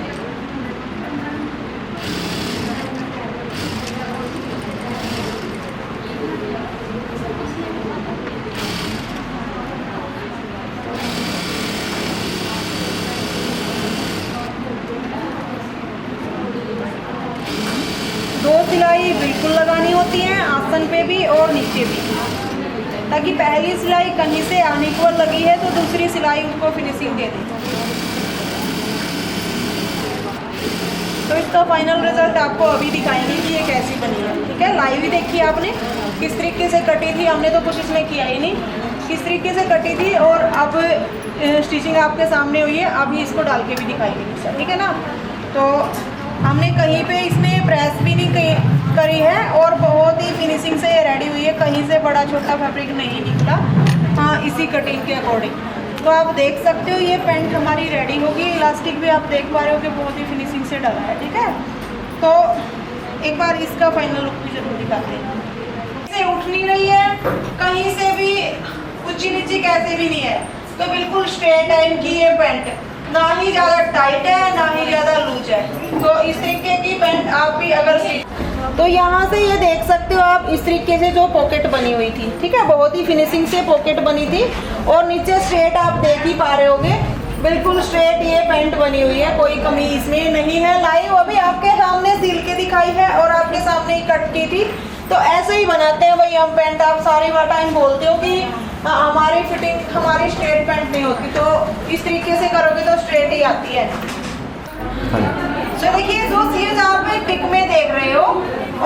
A: दो सिलाई बिल्कुल लगानी होती है, आसन पे भी और नीचे भी, ताकि पहली सिलाई कहीं से अनइक्वल लगी है तो दूसरी सिलाई उसको फिनिशिंग दे दे। तो इसका फाइनल रिजल्ट आपको अभी दिखाएंगे कि ये कैसी बनी है। ठीक है, लाइव ही देखी आपने किस तरीके से कटी थी, हमने तो कुछ इसमें किया ही नहीं, किस तरीके से कटी थी। और अब स्टिचिंग आपके सामने हुई है, अभी इसको डाल के भी दिखाएंगे। ठीक है ना, तो हमने कहीं पे इसमें प्रेस भी नहीं करी है और बहुत ही फिनिशिंग से ये रेडी हुई है, कहीं से बड़ा छोटा फैब्रिक नहीं निकला। हाँ, इसी कटिंग के अकॉर्डिंग। तो आप देख सकते हो ये पैंट हमारी रेडी होगी। इलास्टिक भी आप देख पा रहे हो कि बहुत ही फिनिशिंग से डला है। ठीक है, तो एक बार इसका फाइनल लुक भी जरूर दिखाते हैं। इसे उठ नहीं रही है, कहीं से भी ऊंची नीची कैसे भी नहीं है, तो बिल्कुल स्ट्रेट है इनकी ये पैंट, ना ही ज़्यादा टाइट है ना ही ज़्यादा लूज है। तो इस तरीके की पैंट आप भी अगर तो यहाँ से ये देख सकते हो आप इस तरीके से जो पॉकेट बनी हुई थी। ठीक है, बहुत ही फिनिशिंग से पॉकेट बनी थी और नीचे स्ट्रेट आप देख ही पा रहे होगे, बिल्कुल स्ट्रेट ये पैंट बनी हुई है, कोई कमी इसमें नहीं है। लाइव अभी आपके सामने सिल के दिखाई है और आपके सामने ही कट की थी। तो ऐसे ही बनाते हैं भाई हम पैंट। आप सारी बार टाइम बोलते हो कि हमारी फिटिंग हमारी स्ट्रेट पैंट नहीं होती, तो इस तरीके से करोगे तो स्ट्रेट ही आती है। तो देखिए, जो चीज आप पिक में देख रहे हो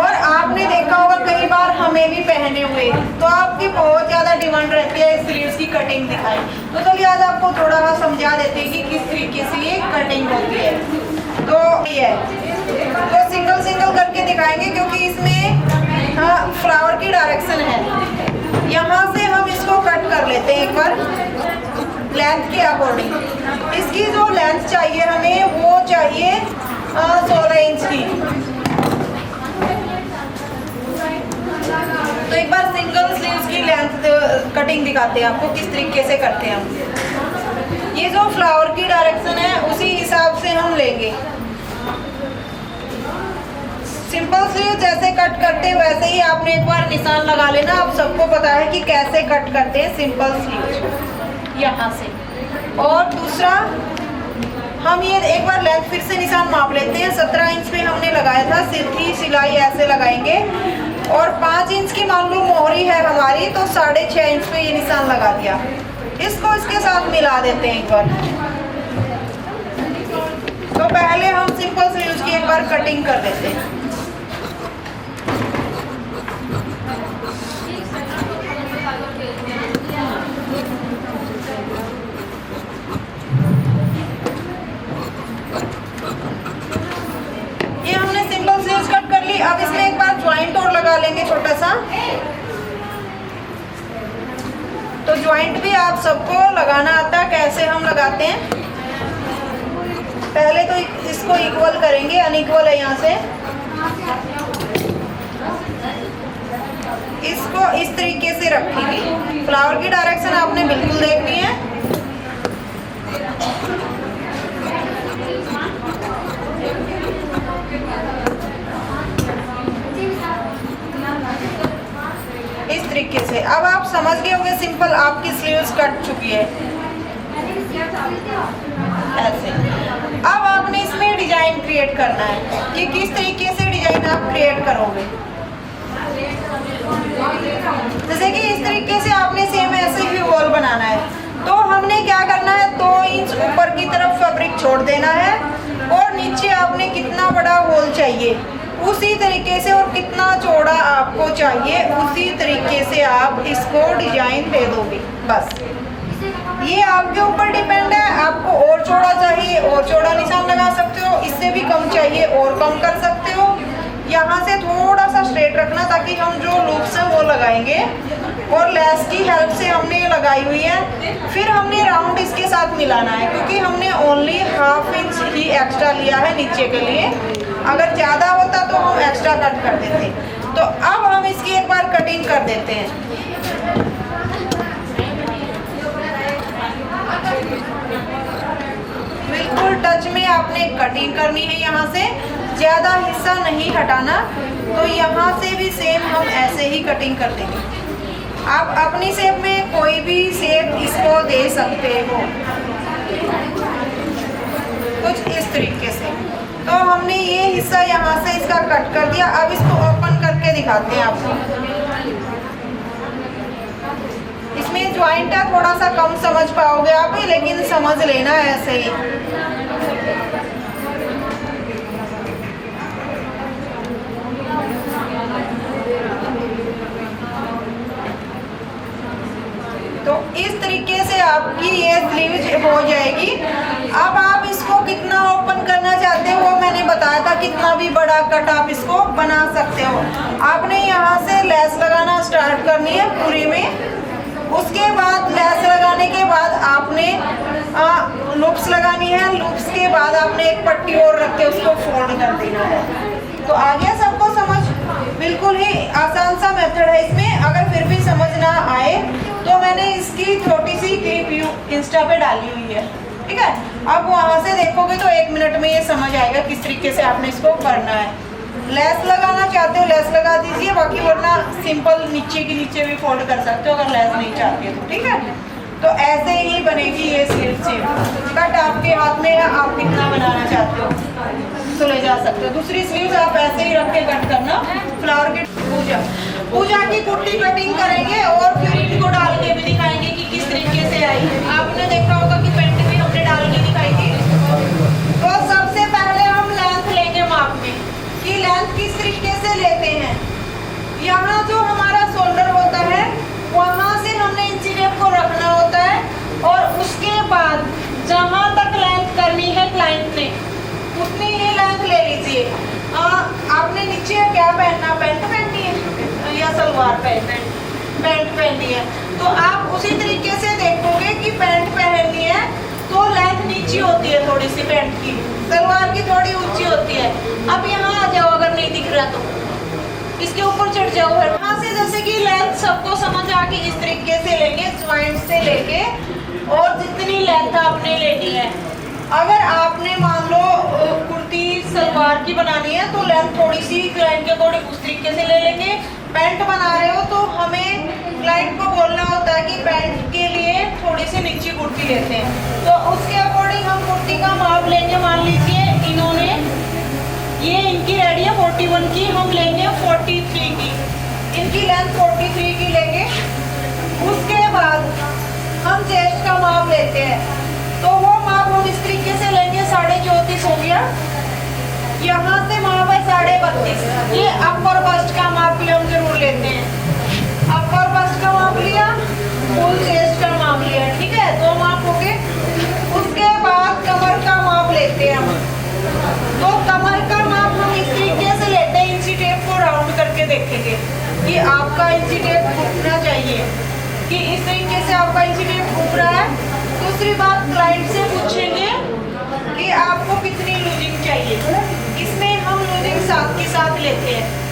A: और आपने देखा होगा कई बार हमें भी पहने हुए, तो आपकी बहुत ज़्यादा डिमांड रहती है स्लीव्स की कटिंग दिखाई। तो चलिए आज आपको थोड़ा सा समझा देते हैं कि किस तरीके से ये कटिंग होती है। तो ये तो सिंगल सिंगल करके दिखाएंगे, क्योंकि इसमें फ्लावर की डायरेक्शन है। यहाँ से हम इसको कट कर लेते हैं एक बार लेंथ के अकॉर्डिंग। इसकी जो लेंथ चाहिए हमें वो चाहिए 16 इंच की। तो एक बार सिंगल स्लीव्स की लेंथ कटिंग दिखाते हैं आपको किस तरीके से करते हैं हम। ये जो फ्लावर की डायरेक्शन है उसी हिसाब से हम लेंगे। सिंपल स्लीव जैसे कट करते हैं वैसे ही आपने एक बार निशान लगा लेना। आप सबको पता है कि कैसे कट करते हैं सिंपल स्लीव यहाँ से। और दूसरा हम ये एक बार लेंथ फिर से निशान माप लेते हैं। 17 इंच पे हमने लगाया था, सीधी सिलाई ऐसे लगाएंगे। और 5 इंच की मान लो मोहरी है हमारी, तो 6.5 इंच पे ये निशान लगा दिया। इसको इसके साथ मिला देते हैं एक बार। तो पहले हम सिंपल स्लीव्स की एक बार कटिंग कर देते हैं। ये हमने सिंपल स्लीव्स कट कर ली। अब इसमें एक बार ज्वाइंट और लगा लेंगे छोटा सा। तो ज्वाइंट भी आप सबको लगाना आता है, कैसे हम लगाते हैं। पहले तो इसको इक्वल करेंगे, अनइक्वल है यहाँ से। इसको इस तरीके से रखेंगे। फ्लावर की डायरेक्शन आपने बिल्कुल देखनी है। इस तरीके से अब आप समझ गए होंगे, सिंपल आपकी स्लीव्स कट चुकी है ऐसे। अब आपने इसमें डिजाइन क्रिएट करना है कि किस तरीके से डिजाइन आप क्रिएट करोगे। जैसे कि इस तरीके से आपने सेम ऐसे ही वॉल बनाना है। तो हमने क्या करना है, 2 इंच ऊपर की तरफ फैब्रिक छोड़ देना है और नीचे आपने कितना बड़ा होल चाहिए उसी तरीके से, और कितना चौड़ा आपको चाहिए उसी तरीके से आप इसको डिजाइन दे दोगे। बस ये आपके ऊपर डिपेंड है, आपको और चौड़ा चाहिए और चौड़ा निशान लगा सकते हो, इससे भी कम चाहिए और कम कर सकते हो। यहाँ से थोड़ा सा स्ट्रेट रखना ताकि हम जो लूप्स हैं वो लगाएंगे, और लेस की हेल्प से हमने ये लगाई हुई है। फिर हमने राउंड इसके साथ मिलाना है, क्योंकि हमने ओनली 1/2 इंच ही एक्स्ट्रा लिया है नीचे के लिए, अगर ज़्यादा होता तो हम एक्स्ट्रा कट कर देते। तो अब हम इसकी एक बार कटिंग कर देते हैं। बिल्कुल टच में आपने कटिंग करनी है, यहाँ से ज़्यादा हिस्सा नहीं हटाना। तो यहाँ से भी सेम हम ऐसे ही कटिंग कर देंगे। आप अपनी शेप में कोई भी शेप इसको दे सकते हो, कुछ इस तरीके से। तो हमने ये हिस्सा यहाँ से इसका कट कर दिया। अब इसको ओपन करके दिखाते हैं आपको। इसमें ज्वाइंट है, थोड़ा सा कम समझ पाओगे आप, लेकिन समझ लेना ऐसे ही। तो इस तरीके से आपकी ये स्लीव हो जाएगी। अब आप इसको कितना ओपन करना चाहते हो वो मैंने बताया था, कितना भी बड़ा कट आप इसको बना सकते हो। आपने यहाँ से लेस लगाना स्टार्ट करनी है पूरी में। उसके बाद लेस लगाने के बाद आपने लूप्स लगानी है। लूप्स के बाद आपने एक पट्टी और रख के उसको फोल्ड कर देना है। तो आ गया सबको समझ? बिल्कुल ही आसान सा मेथड है इसमें। अगर फिर भी समझ ना आए तो मैंने इसकी छोटी सी क्लिप इंस्टा पे डाली हुई है, ठीक है। अब वहाँ से देखोगे तो 1 मिनट में ये समझ आएगा किस तरीके से आपने इसको करना है। लेस लगाना चाहते हो लेस लगा दीजिए, बाकी वरना सिंपल नीचे के नीचे भी फोल्ड कर सकते हो अगर लेस नहीं चाहते तो, ठीक है। तो ऐसे ही बनेगी ये स्लीव शेप। कट आपके हाथ में है, आप कितना बनाना चाहते हो तो ले जा सकते हो। दूसरी स्लीव आप ऐसे ही रख के कट करना। फ्लावर की पूजा की कुर्ती कटिंग करेंगे और फिर इनको डाल के भी दिखाएंगे कि किस तरीके से आई। आपने देखा होगा कि पेंट भी हमने डाल के दिखाई थी। तो सबसे पहले हम लेंथ लेंगे माप में कि लेंथ किस तरीके से लेते हैं। यहाँ जो हमारा शोल्डर होता है वहाँ से हमने इंची टेप को रखना होता है, और उसके बाद जहाँ तक लेंथ करनी है क्लाइंट ने उतनी ही लेंथ ले लीजिए। आपने नीचे क्या पहनना, पैंट पहननी है या सलवार पैंट पहननी है, तो आप उसी तरीके से देखोगे कि पैंट पहननी है तो लेंथ नीची होती है थोड़ी सी पैंट की, सलवार की थोड़ी ऊंची होती है। अब यहाँ आ जाओ, अगर नहीं दिख रहा तो इसके ऊपर चढ़ जाओ। यहाँ से जैसे कि लेंथ सबको समझ आ के इस तरीके से लेंगे, ज्वाइंट से लेके, और जितनी लेंथ आपने लेनी है। अगर आपने मान लो कुर्ती सलवार की बनानी है तो लेंथ थोड़ी सी क्लाइंट के अकॉर्डिंग उस तरीके से ले लेंगे। पैंट बना रहे हो तो हमें क्लाइंट को बोलना होता है कि पैंट के लिए थोड़ी सी नीची कुर्ती लेते हैं, तो उसके अकॉर्डिंग हम कुर्ती का माप लेंगे। मान लीजिए इन्होंने ये इनकी रेडी है 41 की, हम लेंगे 43 की, इनकी लेंथ 43 की लेंगे। उसके बाद हम चेस्ट का माप लेते हैं, तो वो माप हम इस तरीके से लेंगे। 34.5 हो गया। यहाँ से माप है 32.5। ये अपर बस्ट का माप भी हम जरूर लेते हैं। अपर बस्ट का माप लिया, फुल चेस्ट का माप लिया, ठीक है, 2 माप हो गए। उसके बाद कमर का माप लेते हैं हम। तो कमर का माप हम इस तरीके से लेते हैं, इंची टेप को राउंड करके देखेंगे कि आपका इंची टेप घूमना चाहिए, कि इस तरीके से आपका इंची टेप घूम रहा है। दूसरी बात क्लाइंट से पूछेंगे कि आपको कितनी लूजिंग चाहिए। इसमें हम लूजिंग साथ के साथ लेते हैं।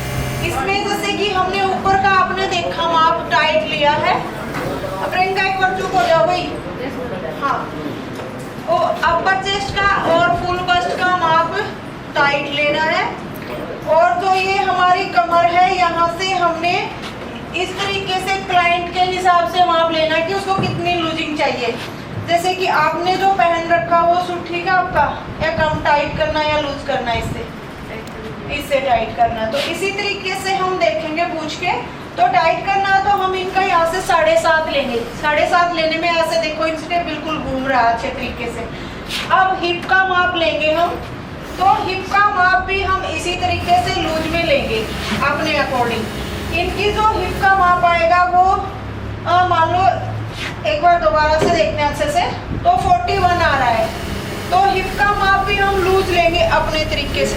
A: इसमें जैसे कि हमने ऊपर का आपने देखा माप टाइट लिया है। प्रियंका एक बार चुप हो जाओ भाई। हाँ, वो अपर चेस्ट का और फुल बस्ट का माप टाइट लेना है। और जो ये हमारी कमर है यहाँ से हमने इस तरीके से क्लाइंट के हिसाब से माप लेना है कि उसको कितनी लूजिंग चाहिए। जैसे कि आपने जो पहन रखा वो सूट ठीक है आपका, या कम टाइट करना या लूज करना, इससे टाइट करना। तो इसी तरीके से हम देखेंगे पूछ के। तो टाइट करना तो हम इनका यहाँ से 7.5 लेंगे। 7.5 लेने में ऐसे देखो इंच टेप बिल्कुल घूम रहा है अच्छे तरीके से। अब हिप का माप लेंगे हम। तो हिप का माप भी हम इसी तरीके से लूज में लेंगे अपने अकॉर्डिंग। इनकी जो हिप का माप आएगा वो मान लो, एक बार दोबारा से देखते हैं अच्छे से, तो 41 आ रहा है। तो हिप का माप भी हम लूज लेंगे अपने तरीके से,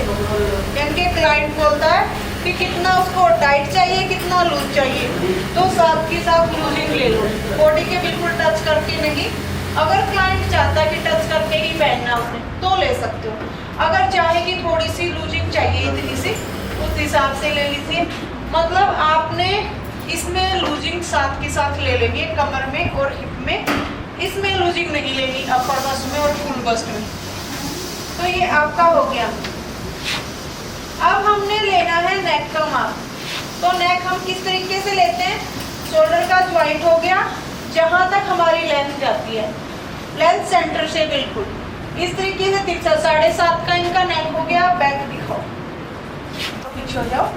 A: यानी कि क्लाइंट बोलता है कि कितना उसको टाइट चाहिए, कितना लूज चाहिए, तो साथ की साथ लूजिंग ले लो, बॉडी के बिल्कुल टच करके नहीं। अगर क्लाइंट चाहता है कि टच करके ही पहनना उसने तो ले सकते हो, अगर चाहे कि थोड़ी सी लूजिंग चाहिए इतनी सी, उस हिसाब से ले लीजिए। मतलब आपने इसमें लूजिंग साथ के साथ ले लेंगे कमर में और हिप में, इसमें लूजिंग नहीं लेनी अपर बस्ट में और फुल बस्ट में। तो ये आपका हो गया। अब हमने लेना है नेक का माप। तो नेक हम किस तरीके से लेते हैं, शोल्डर का ज्वाइंट हो गया, जहां तक हमारी लेंथ जाती है, लेंथ सेंटर से बिल्कुल इस तरीके से तिरछा 7.5 का इनका नेक हो गया। बैक दिखाओ, तो पीछे हो जाओ।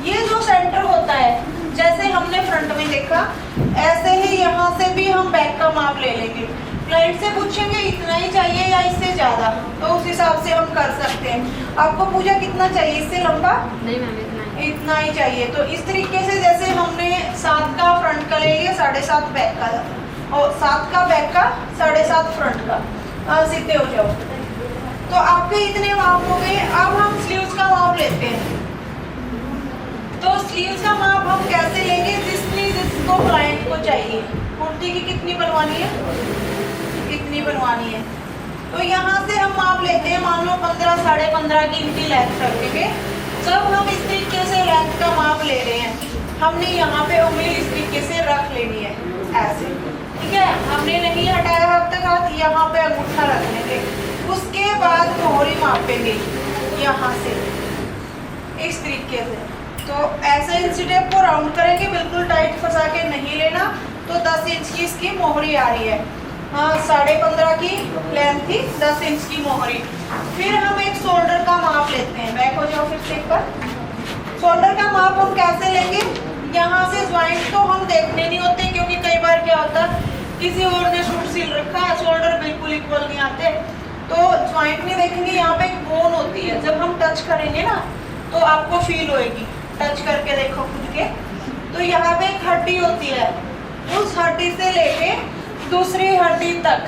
A: ये जो सेंटर होता है, जैसे हमने फ्रंट में देखा, ऐसे ही यहाँ से भी हम बैक का माप ले लेंगे। क्लाइंट से पूछेंगे इतना ही चाहिए या इससे ज़्यादा, तो उस हिसाब से हम कर सकते हैं। आपको पूछा कितना चाहिए, इससे लंबा?
B: नहीं मैम,
A: इतना ही चाहिए। तो इस तरीके से जैसे हमने 7 का फ्रंट का ले लिया, 7.5 बैक का, और 7 का बैक का, 7.5 फ्रंट का। सीधे हो जाओ। तो आपके इतने माप हो गए। अब हम स्लीव्स का माप लेते हैं। तो स्लीव्स का माप हम कैसे लेंगे, जिसको क्लाइंट को चाहिए। कुर्ती की कितनी बनवानी है, कितनी बनवानी है, तो यहाँ से हम माप लेते हैं। मान लो 15, 15.5 की इनकी लेंथ रखेंगे। जब हम इस तरीके से लेंथ का माप ले रहे हैं, हमने यहाँ पे उंगली इस तरीके से रख लेनी है, ऐसे, ठीक है। हमने नहीं हटाया हाथ तक, हाथ यहाँ पे अंगूठा रख लेंगे। उसके बाद मोहरी मापेंगे यहाँ से इस तरीके से। तो ऐसे इंची टेप को राउंड करेंगे, बिल्कुल टाइट फंसा के नहीं लेना। तो 10 इंच की इसकी मोहरी आ रही है। 15.5 की लेंथ थी, 10 इंच की मोहरी। फिर हम एक शोल्डर का माप लेते हैं। बैक हो जाओ फिर से एक बार। शोल्डर का माप हम कैसे लेंगे, यहाँ से ज्वाइंट तो हम देखने नहीं होते, क्योंकि कई बार क्या होता है किसी और ने सूट सिल रखा है, शोल्डर बिल्कुल इक्वल नहीं आते, तो ज्वाइंट नहीं देखेंगे। यहाँ पे एक बोन होती है, जब हम टच करेंगे ना तो आपको फील होएगी। टच करके देखो खुद के, तो यहाँ पे एक हड्डी होती है, उस हड्डी से लेके दूसरी हड्डी तक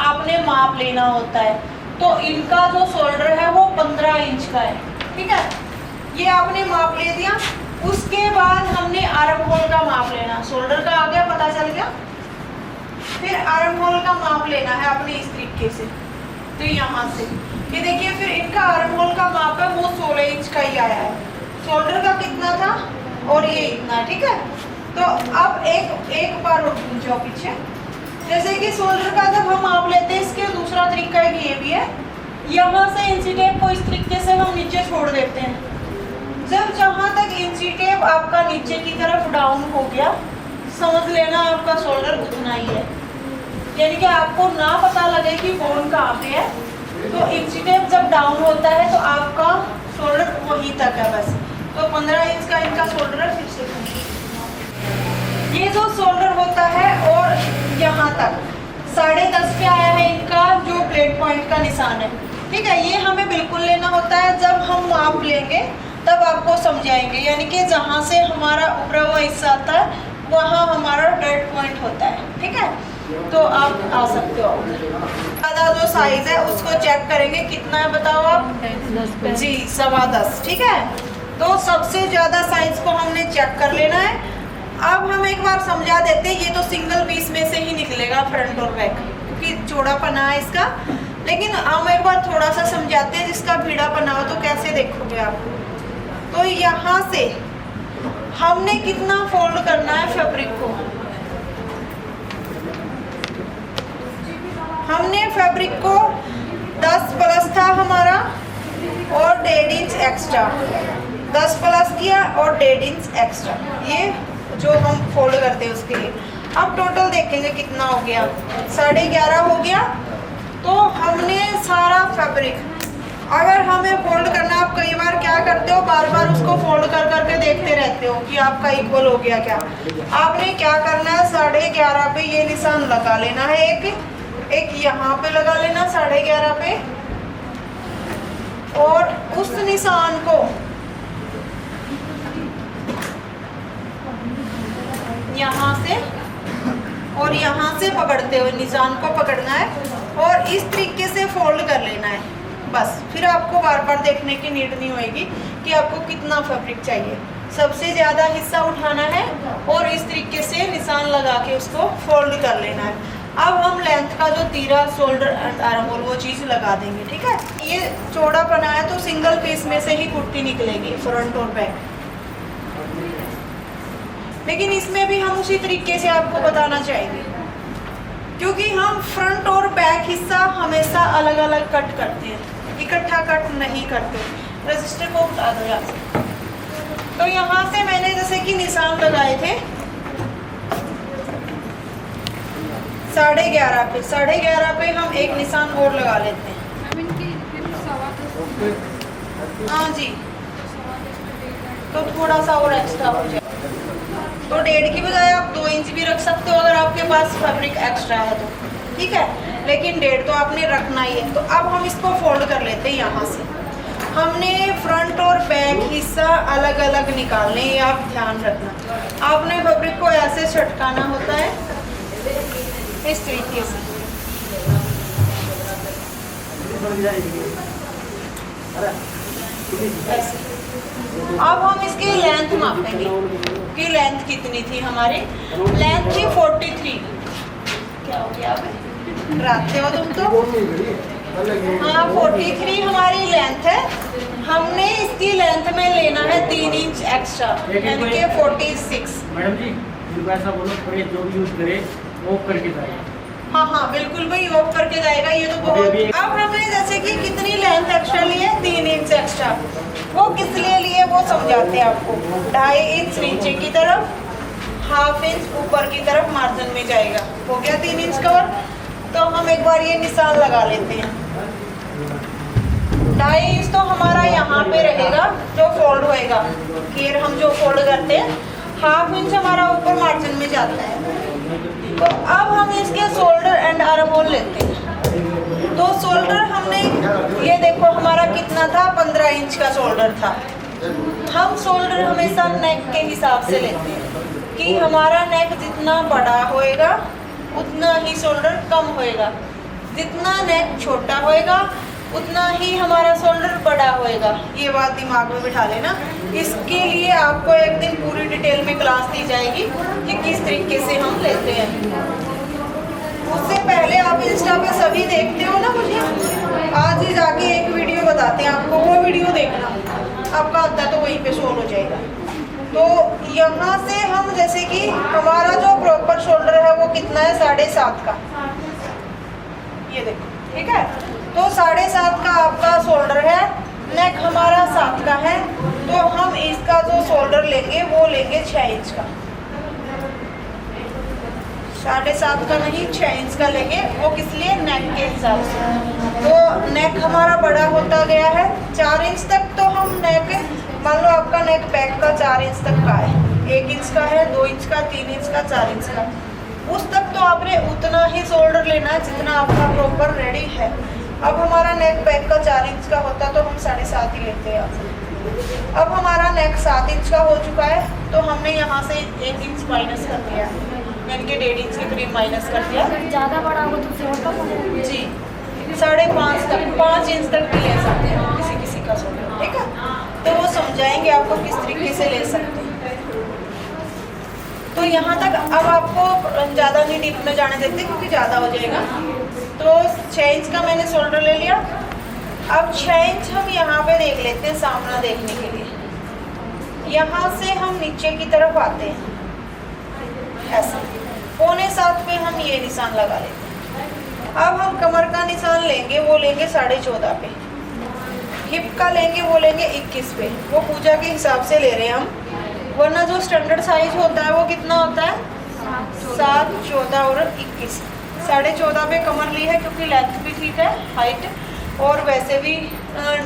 A: आपने माप लेना होता है। तो इनका जो शोल्डर है वो 15 इंच का है, ठीक है। ये आपने माप ले दिया। उसके बाद हमने आर्म होल का माप लेना। शोल्डर का आ गया, पता चल गया। फिर आर्म होल का माप लेना है अपने इस तरीके से। तो यहाँ से ये देखिए, फिर इनका आर्म होल का माप है वो 16 इंच का ही आया है। शोल्डर का कितना था और ये इतना, ठीक है। तो अब एक बार और जाओ पीछे। जैसे कि शोल्डर का जब हम माप लेते हैं, इसके दूसरा तरीका एक ये भी है, यहाँ से इंची टेप को इस तरीके से हम नीचे छोड़ देते हैं। जब जहाँ तक इंची टेप आपका नीचे की तरफ डाउन हो गया, समझ लेना आपका शोल्डर उतना ही है। यानी कि आपको ना पता लगे कि बोन कहाँ पे है, तो इंची टेप जब डाउन होता है तो आपका शोल्डर वहीं तक है बस। तो 15 इंच का इनका शोल्डर है। फिर से ये जो शोल्डर होता है और यहाँ तक 10.5 पे आया है इनका जो प्लेट पॉइंट का निशान है, ठीक है। ये हमें बिल्कुल लेना होता है। जब हम माप लेंगे तब आपको समझाएंगे, यानी कि जहाँ से हमारा उभरा हुआ हिस्सा आता है वहाँ हमारा डेड पॉइंट होता है, ठीक है। तो आप आ सकते हो। ज़्यादा जो साइज है उसको चेक करेंगे, कितना है बताओ आप? जी 10.25, ठीक है। तो सबसे ज़्यादा साइज को हमने चेक कर लेना है। अब हम एक बार समझा देते हैं। ये तो सिंगल पीस में से ही निकलेगा फ्रंट और बैक, क्योंकि चौड़ा पना है इसका। लेकिन हम एक बार थोड़ा सा समझाते हैं, जिसका भीड़ा पना हो तो कैसे देखोगे आप। तो यहाँ से हमने कितना फोल्ड करना है फैब्रिक को, हमने फैब्रिक को 10 प्लस था हमारा और 1.5 इंच एक्स्ट्रा, 10 प्लस किया और 1.5 इंच एक्स्ट्रा, ये जो हम फोल्ड करते हैं उसके लिए। अब टोटल देखेंगे कितना हो गया, 11.5 हो गया। तो हमने सारा फैब्रिक, अगर हमें फोल्ड करना, आप कई बार क्या करते हो, बार बार उसको फोल्ड कर करके देखते रहते हो कि आपका इक्वल हो गया क्या। आपने क्या करना है, 11.5 पे ये निशान लगा लेना है, एक यहाँ पे लगा लेना 11.5 पे, और उस निशान को यहाँ से और यहाँ से पकड़ते हुए निशान को पकड़ना है और इस तरीके से फोल्ड कर लेना है। बस फिर आपको बार बार देखने की नीड नहीं होगी कि आपको कितना फैब्रिक चाहिए। सबसे ज़्यादा हिस्सा उठाना है और इस तरीके से निशान लगा के उसको फोल्ड कर लेना है। अब हम लेंथ का जो तीरा, शोल्डर एंड आर्म होल वो चीज़ लगा देंगे, ठीक है। ये चौड़ा बना है तो सिंगल पीस में से ही कुर्ती निकलेगी, फ्रंट और बैक। लेकिन इसमें भी हम उसी तरीके से आपको बताना चाहेंगे, क्योंकि हम फ्रंट और बैक हिस्सा हमेशा अलग अलग कट करते हैं, इकट्ठा कट नहीं करते। रजिस्टर को उठा दो यहाँ से। तो यहाँ से मैंने जैसे कि निशान लगाए थे 11.5 पे, 11.5 पे हम एक निशान और लगा लेते हैं। हाँ जी, तो थोड़ा सा और एक्स्ट्रा हो जाए। तो 1.5 की बजाय आप 2 इंच भी रख सकते हो अगर आपके पास फैब्रिक एक्स्ट्रा है तो, ठीक है। लेकिन 1.5 तो आपने रखना ही है। तो अब हम इसको फोल्ड कर लेते हैं। यहाँ से हमने फ्रंट और बैक हिस्सा अलग अलग निकालने, ये आप ध्यान रखना। आपने फैब्रिक को ऐसे छटकाना होता है इस तरीके से। ऐसे अब हम इसकी लेंथ मापेंगे कि लेंथ कितनी थी हमारी। लेंथ थी 43। क्या हो गया, डराते हो तुम तो। हाँ, 43 हमारी लेंथ है। हमने इसकी लेंथ में लेना है 3 इंच एक्स्ट्रा, यानी कि 46।
C: मैडम जी ऐसा बोलो, जो भी यूज करे वो करके जाए।
A: हाँ हाँ बिल्कुल भाई, ऑफ करके जाएगा। ये तो बहुत। अब हमने जैसे कि कितनी लेंथ एक्स्ट्रा ली है, 3 इंच एक्स्ट्रा। वो किस लिए लिए वो समझाते हैं आपको। 2.5 इंच नीचे की तरफ, 1/2 इंच ऊपर की तरफ मार्जिन में जाएगा। हो गया 3 इंच कवर। तो हम एक बार ये निशान लगा लेते हैं। 2.5 इंच तो हमारा यहाँ पे रहेगा जो फोल्ड होएगा, घेर हम जो फोल्ड करते हैं। 1/2 इंच हमारा ऊपर मार्जिन में जाता है। तो अब हम इसके शोल्डर एंड आर्म होल लेते हैं। तो शोल्डर हमने, ये देखो हमारा कितना था, 15 इंच का शोल्डर था। हम शोल्डर हमेशा नेक के हिसाब से लेते हैं कि हमारा नेक जितना बड़ा होएगा उतना ही शोल्डर कम होएगा, जितना नेक छोटा होएगा उतना ही हमारा शोल्डर बड़ा होएगा। ये बात दिमाग में बिठा लेना। इसके लिए आपको एक दिन पूरी डिटेल में क्लास दी जाएगी कि किस तरीके से हम लेते हैं। उससे पहले आप इंस्टा पे सभी देखते हो ना मुझे, आज ही जाके एक वीडियो बताते हैं आपको, वो वीडियो देखना, आपका अद्धा तो वहीं पे सोल्व हो जाएगा। तो यहाँ से हम जैसे कि हमारा जो प्रॉपर शोल्डर है वो कितना है, 7.5 का। ये देखो, ठीक है। तो 7.5 का आपका शोल्डर है, नेक हमारा 7 का है। तो हम इसका जो शोल्डर लेंगे वो लेंगे 6 इंच का। 7.5 का नहीं, 6 इंच का लेंगे। वो किस लिए, नेक के हिसाब से। तो नेक हमारा बड़ा होता गया है 4 इंच तक। तो हम नेक, मान लो आपका नेक बैक का 4 इंच तक का है, 1 इंच का है, 2 इंच का, 3 इंच का, 4 इंच का। उस तक तो आपने उतना ही शोल्डर लेना है जितना आपका प्रॉपर रेडी है। अब हमारा नेक बैक का 4 इंच का होता तो हम 7.5 ही लेते हैं। अब हमारा नेक 7 इंच का हो चुका है, तो हमने यहाँ से 1 इंच माइनस कर दिया, यानी कि 1.5 इंच के करीब माइनस कर दिया।
B: ज़्यादा बड़ा हो तो फिर का
A: जी 5.5 तक, 5 इंच तक भी ले सकते हैं किसी किसी का शोल्डर, ठीक है। तो वो समझाएंगे आपको किस तरीके से ले सकते हैं। तो यहाँ तक अब आपको ज़्यादा नहीं डीप में जाने देते क्योंकि ज़्यादा हो जाएगा। तो 6 इंच का मैंने शोल्डर ले लिया। अब 6 इंच हम यहाँ पे देख लेते हैं सामना देखने के लिए। यहाँ से हम नीचे की तरफ आते हैं ऐसा, 6.25 पे हम ये निशान लगा लेते हैं। अब हम कमर का निशान लेंगे, वो लेंगे 14.5 पे। हिप का लेंगे, वो लेंगे 21 पे। वो पूजा के हिसाब से ले रहे हैं हम, वरना जो स्टैंडर्ड साइज होता है वो कितना होता है, 7, 14 और 21। 14.5 पे कमर ली है क्योंकि लेंथ भी ठीक है, हाइट और वैसे भी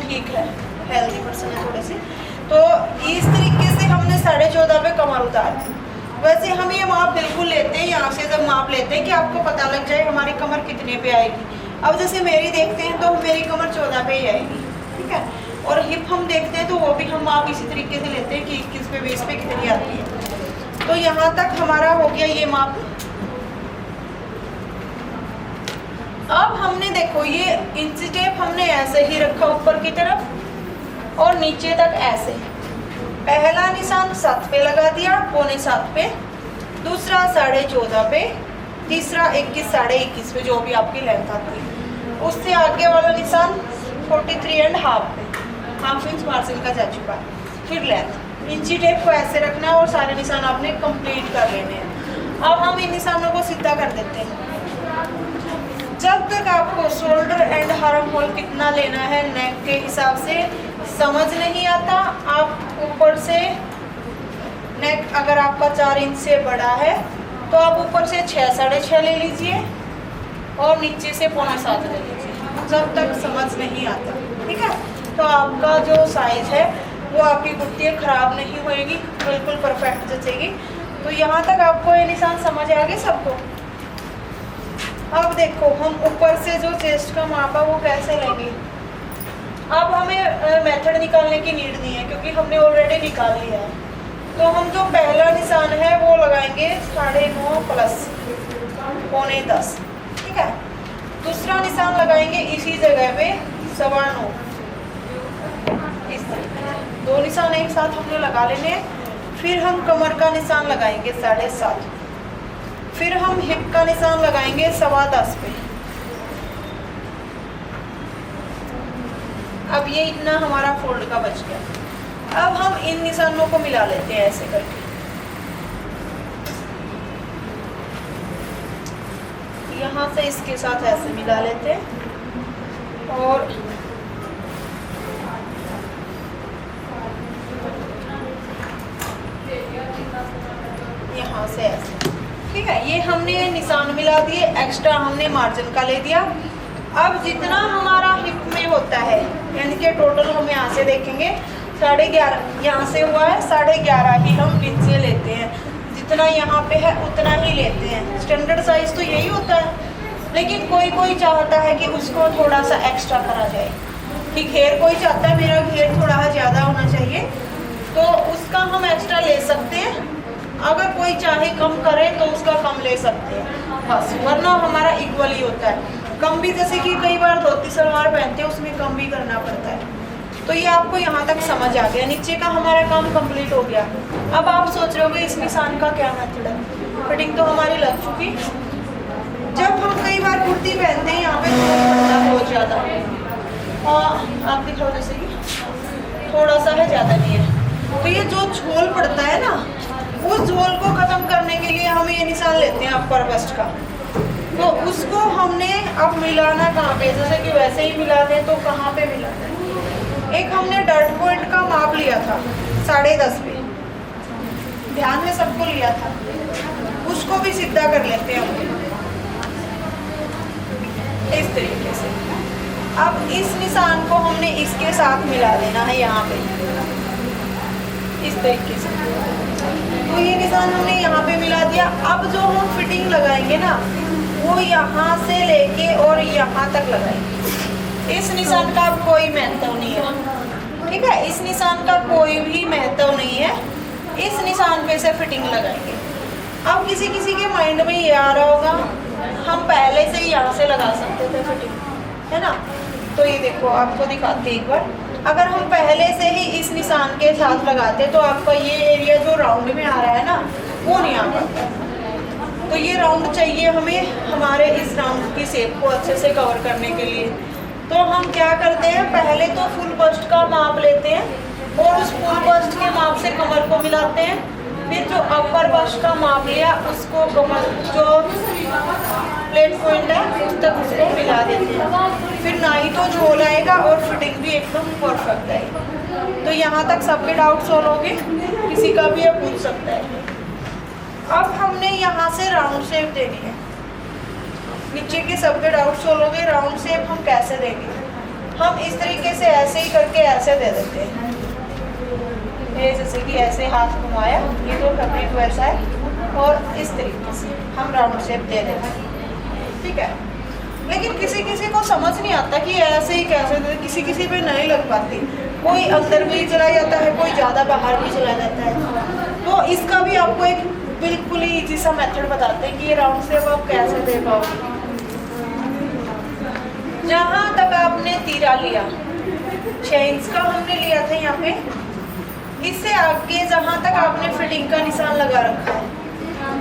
A: ठीक है, हेल्दी पर्सन है थोड़े से। तो इस तरीके से हमने 14.5 पे कमर उतारी। वैसे हम ये माप बिल्कुल लेते हैं, यहाँ से जब माप लेते हैं कि आपको पता लग जाए हमारी कमर कितने पे आएगी। अब जैसे मेरी देखते हैं तो मेरी कमर 14 पे ही आएगी, ठीक है। और हिप हम देखते हैं तो वो भी हम माप इसी तरीके से लेते हैं कि 21 पे 20 पे कितनी आती है। तो यहाँ तक हमारा हो गया ये माप। अब हमने देखो ये इंची टेप हमने ऐसे ही रखा ऊपर की तरफ और नीचे तक ऐसे। पहला निशान 7 पे लगा दिया, पौने 7 पे, दूसरा 14.5 पे, तीसरा 21 साढ़े 21 पे जो भी आपकी लेंथ आती है। उससे आगे वाला निशान 43.5 पे, हाफ इंच मार्जिन का जा चुका है। फिर लेंथ इंची टेप को ऐसे रखना है और सारे निशान आपने कंप्लीट कर लेने हैं। अब हम इन निशानों को सीधा कर देते हैं। जब तक आपको शोल्डर एंड आर्म होल कितना लेना है नेक के हिसाब से समझ नहीं आता, आप ऊपर से नेक अगर आपका 4 इंच से बड़ा है तो आप ऊपर से 6 साढ़े 6 ले लीजिए और नीचे से पौने 7 ले लीजिए, जब तक समझ नहीं आता। ठीक है, तो आपका जो साइज है वो आपकी कुर्ती खराब नहीं होएगी, बिल्कुल परफेक्ट जचेगी। तो यहाँ तक आपको ये निशान समझ आ गए सबको। अब देखो हम ऊपर से जो चेस्ट का माप है वो कैसे लेंगे। अब हमें मेथड निकालने की नीड नहीं है क्योंकि हमने ऑलरेडी निकाल लिया है। तो हम जो पहला निशान है वो लगाएंगे 9.5 प्लस पौने 10। ठीक है, दूसरा निशान लगाएंगे इसी जगह पे 9.25। इस तरीके से 2 निशान एक साथ हमने लगा लेने हैं। फिर हम कमर का निशान लगाएंगे 7.5। फिर हम हिप का निशान लगाएंगे 10.25 पे। अब ये इतना हमारा फोल्ड का बच गया। अब हम इन निशानों को मिला लेते हैं ऐसे करके। यहाँ से इसके साथ ऐसे मिला लेते हैं और यहाँ से ऐसे। ठीक है, ये हमने निशान मिला दिए, एक्स्ट्रा हमने मार्जिन का ले दिया। अब जितना हमारा हिप में होता है यानी कि टोटल हम यहाँ से देखेंगे 11.5 यहाँ से हुआ है, 11.5 ही हम नीचे लेते हैं। जितना यहाँ पे है उतना ही लेते हैं। स्टैंडर्ड साइज तो यही होता है, लेकिन कोई कोई चाहता है कि उसको थोड़ा सा एक्स्ट्रा करा जाए कि घेर कोई चाहता है मेरा घेर थोड़ा ज़्यादा होना चाहिए तो उसका हम एक्स्ट्रा ले सकते हैं। अगर कोई चाहे कम करे तो उसका कम ले सकते हैं बस, वरना हमारा इक्वल ही होता है। कम भी जैसे कि कई बार धोती सलवार पहनते हैं उसमें कम भी करना पड़ता है। तो ये आपको यहाँ तक समझ आ गया, नीचे का हमारा काम कंप्लीट हो गया। अब आप सोच रहे होगे इस निशान का क्या मेथड है। फिटिंग तो हमारी लग चुकी। जब हम कई बार कुर्ती पहनते हैं यहाँ पे पड़ता है बहुत ज़्यादा, आप दिखाओ जैसे कि थोड़ा सा है, ज़्यादा नहीं है। तो ये जो झोल पड़ता है ना, उस झोल को ख़त्म करने के लिए हम ये निशान लेते हैं अपर बस्ट का। तो उसको हमने अब मिलाना कहाँ पे, जैसे कि वैसे ही मिलाते हैं तो कहाँ पे मिलाते हैं। एक हमने डॉट पॉइंट का माप लिया था 10.5 पे, ध्यान में सबको लिया था, उसको भी सीधा कर लेते हैं हम इस तरीके से। अब इस निशान को हमने इसके साथ मिला देना है यहाँ पे इस तरीके से। तो ये निशान हमने यहाँ पे मिला दिया। अब जो हम फिटिंग लगाएंगे ना वो यहाँ से लेके और यहाँ तक लगाएंगे। इस निशान का कोई महत्व नहीं है। ठीक है, इस निशान का कोई भी महत्व नहीं है। इस निशान पे से फिटिंग लगाएंगे। अब किसी किसी के माइंड में ये आ रहा होगा हम पहले से ही यहाँ से लगा सकते थे फिटिंग, है ना। तो ये देखो आपको दिखाते एक बार, अगर हम पहले से ही इस निशान के साथ लगाते तो आपका ये एरिया जो राउंड में आ रहा है ना वो नहीं आ पाता। तो ये राउंड चाहिए हमें हमारे इस राउंड की शेप को अच्छे से कवर करने के लिए। तो हम क्या करते हैं, पहले तो फुल बस्ट का माप लेते हैं और उस फुल बस्ट के माप से कमर को मिलाते हैं। फिर जो अपर बस्ट का माप लिया उसको कमर जो प्लेट पॉइंट है उस तक उसको मिला देते हैं। फिर ना ही तो झोल आएगा और फिटिंग भी एकदम परफेक्ट आएगी। तो यहाँ तक सबके डाउट सॉल्व हो गए, किसी का भी ये पूछ सकता है। अब हमने यहाँ से राउंड शेप देनी है। नीचे के सबके डाउट सॉल्व हो गए। राउंड शेप हम कैसे देंगे, हम इस तरीके से ऐसे ही करके ऐसे दे देते हैं। ये जैसे कि ऐसे हाथ घुमाया, ये तो फैब्रिक वैसा है और इस तरीके से हम राउंड शेप दे देते हैं। ठीक है, लेकिन किसी किसी को समझ नहीं आता कि ऐसे ही कैसे, किसी किसी पे नहीं लग पाती, कोई अंदर भी चला जाता है, कोई ज़्यादा बाहर भी चला जाता है। तो इसका भी आपको एक बिल्कुल ही इजी सा मेथड बताते हैं कि ये राउंड शेप आप कैसे दे पाओगे। जहाँ तक आपने तीरा लिया 6 इंच का हमने लिया था यहाँ पे, इससे आगे जहाँ तक आपने फिटिंग का निशान लगा रखा है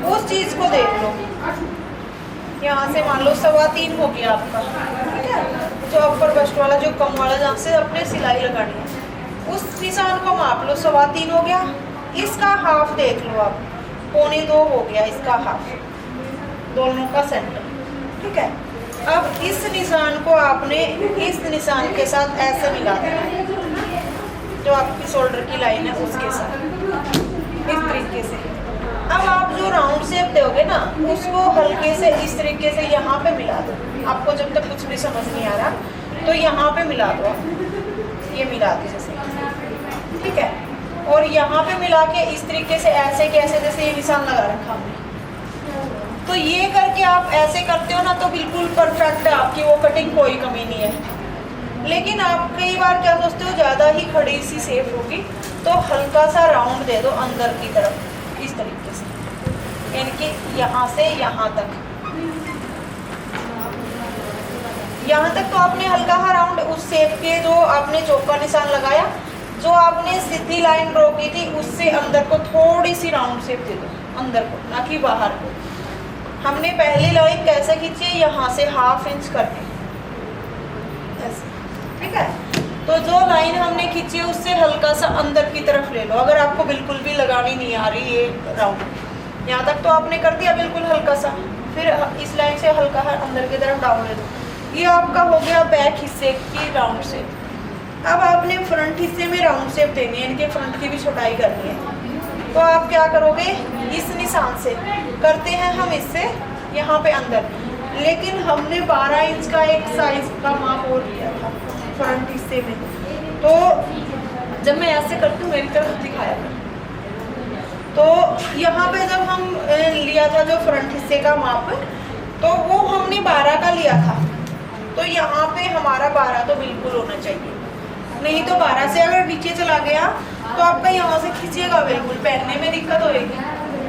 A: उस चीज़ को देख लो। यहाँ से मान लो 3.25 हो गया आपका, ठीक है, जो अपर बस्ट वाला जो कम वाला जहाँ से अपने सिलाई लगानी है उस निशान को माप लो, 3.25 हो गया। इसका हाफ देख लो आप, 1.25 हो गया इसका हाफ, दोनों का सेंटर, ठीक है। अब इस निशान को आपने इस निशान के साथ ऐसे मिला देना है, जो आपकी शोल्डर की लाइन है उसके साथ, इस तरीके से। अब आप जो राउंड शेप दोगे ना उसको हल्के से इस तरीके से यहाँ पे मिला दो। आपको जब तक कुछ भी समझ नहीं आ रहा तो यहाँ पे मिला दो आप, ये मिला दो जैसे, ठीक है। और यहाँ पे मिला के इस तरीके से ऐसे कैसे जैसे ये निशान लगा रखा हमने, तो ये करके आप ऐसे करते हो ना तो बिल्कुल परफेक्ट है आपकी वो कटिंग, कोई कमी नहीं है। लेकिन आप कई बार क्या सोचते हो ज़्यादा ही खड़ी सी शेप होगी तो हल्का सा राउंड दे दो अंदर की तरफ इस तरीके से, यानी कि यहाँ से यहाँ तक, यहाँ तक तो आपने हल्का सा राउंड उस शेप के जो आपने चौक का निशान लगाया, जो आपने सीधी लाइन ड्रॉ की थी उससे अंदर को थोड़ी सी राउंड शेप दे दो, अंदर को ना कि बाहर को। हमने पहली लाइन कैसे खींची है, यहाँ से 1/2 इंच करके ऐसे, ठीक है। तो जो लाइन हमने खींची है उससे हल्का सा अंदर की तरफ ले लो। अगर आपको बिल्कुल भी लगानी नहीं आ रही ये राउंड, यहाँ तक तो आपने कर दिया बिल्कुल हल्का सा, फिर इस लाइन से हल्का अंदर की तरफ डाउन ले दो। ये आपका हो गया बैक हिस्से की राउंड शेप। अब आपने फ्रंट हिस्से में राउंड शेप देनी है, इनके फ्रंट की भी छुटाई करनी है। तो आप क्या करोगे, इस निशान से करते हैं हम इससे यहाँ पे अंदर, लेकिन हमने 12 इंच का एक साइज का माप और लिया था फ्रंट हिस्से में। तो जब मैं ऐसे करती हूँ मेरी तरफ दिखाया था, तो यहाँ पे जब हम लिया था जो फ्रंट हिस्से का माप, तो वो हमने 12 का लिया था। तो यहाँ पे हमारा 12 तो बिल्कुल होना चाहिए, नहीं तो 12 से अगर नीचे चला गया तो आपका यहाँ से खींचेगा बिल्कुल, पहनने में दिक्कत होगी।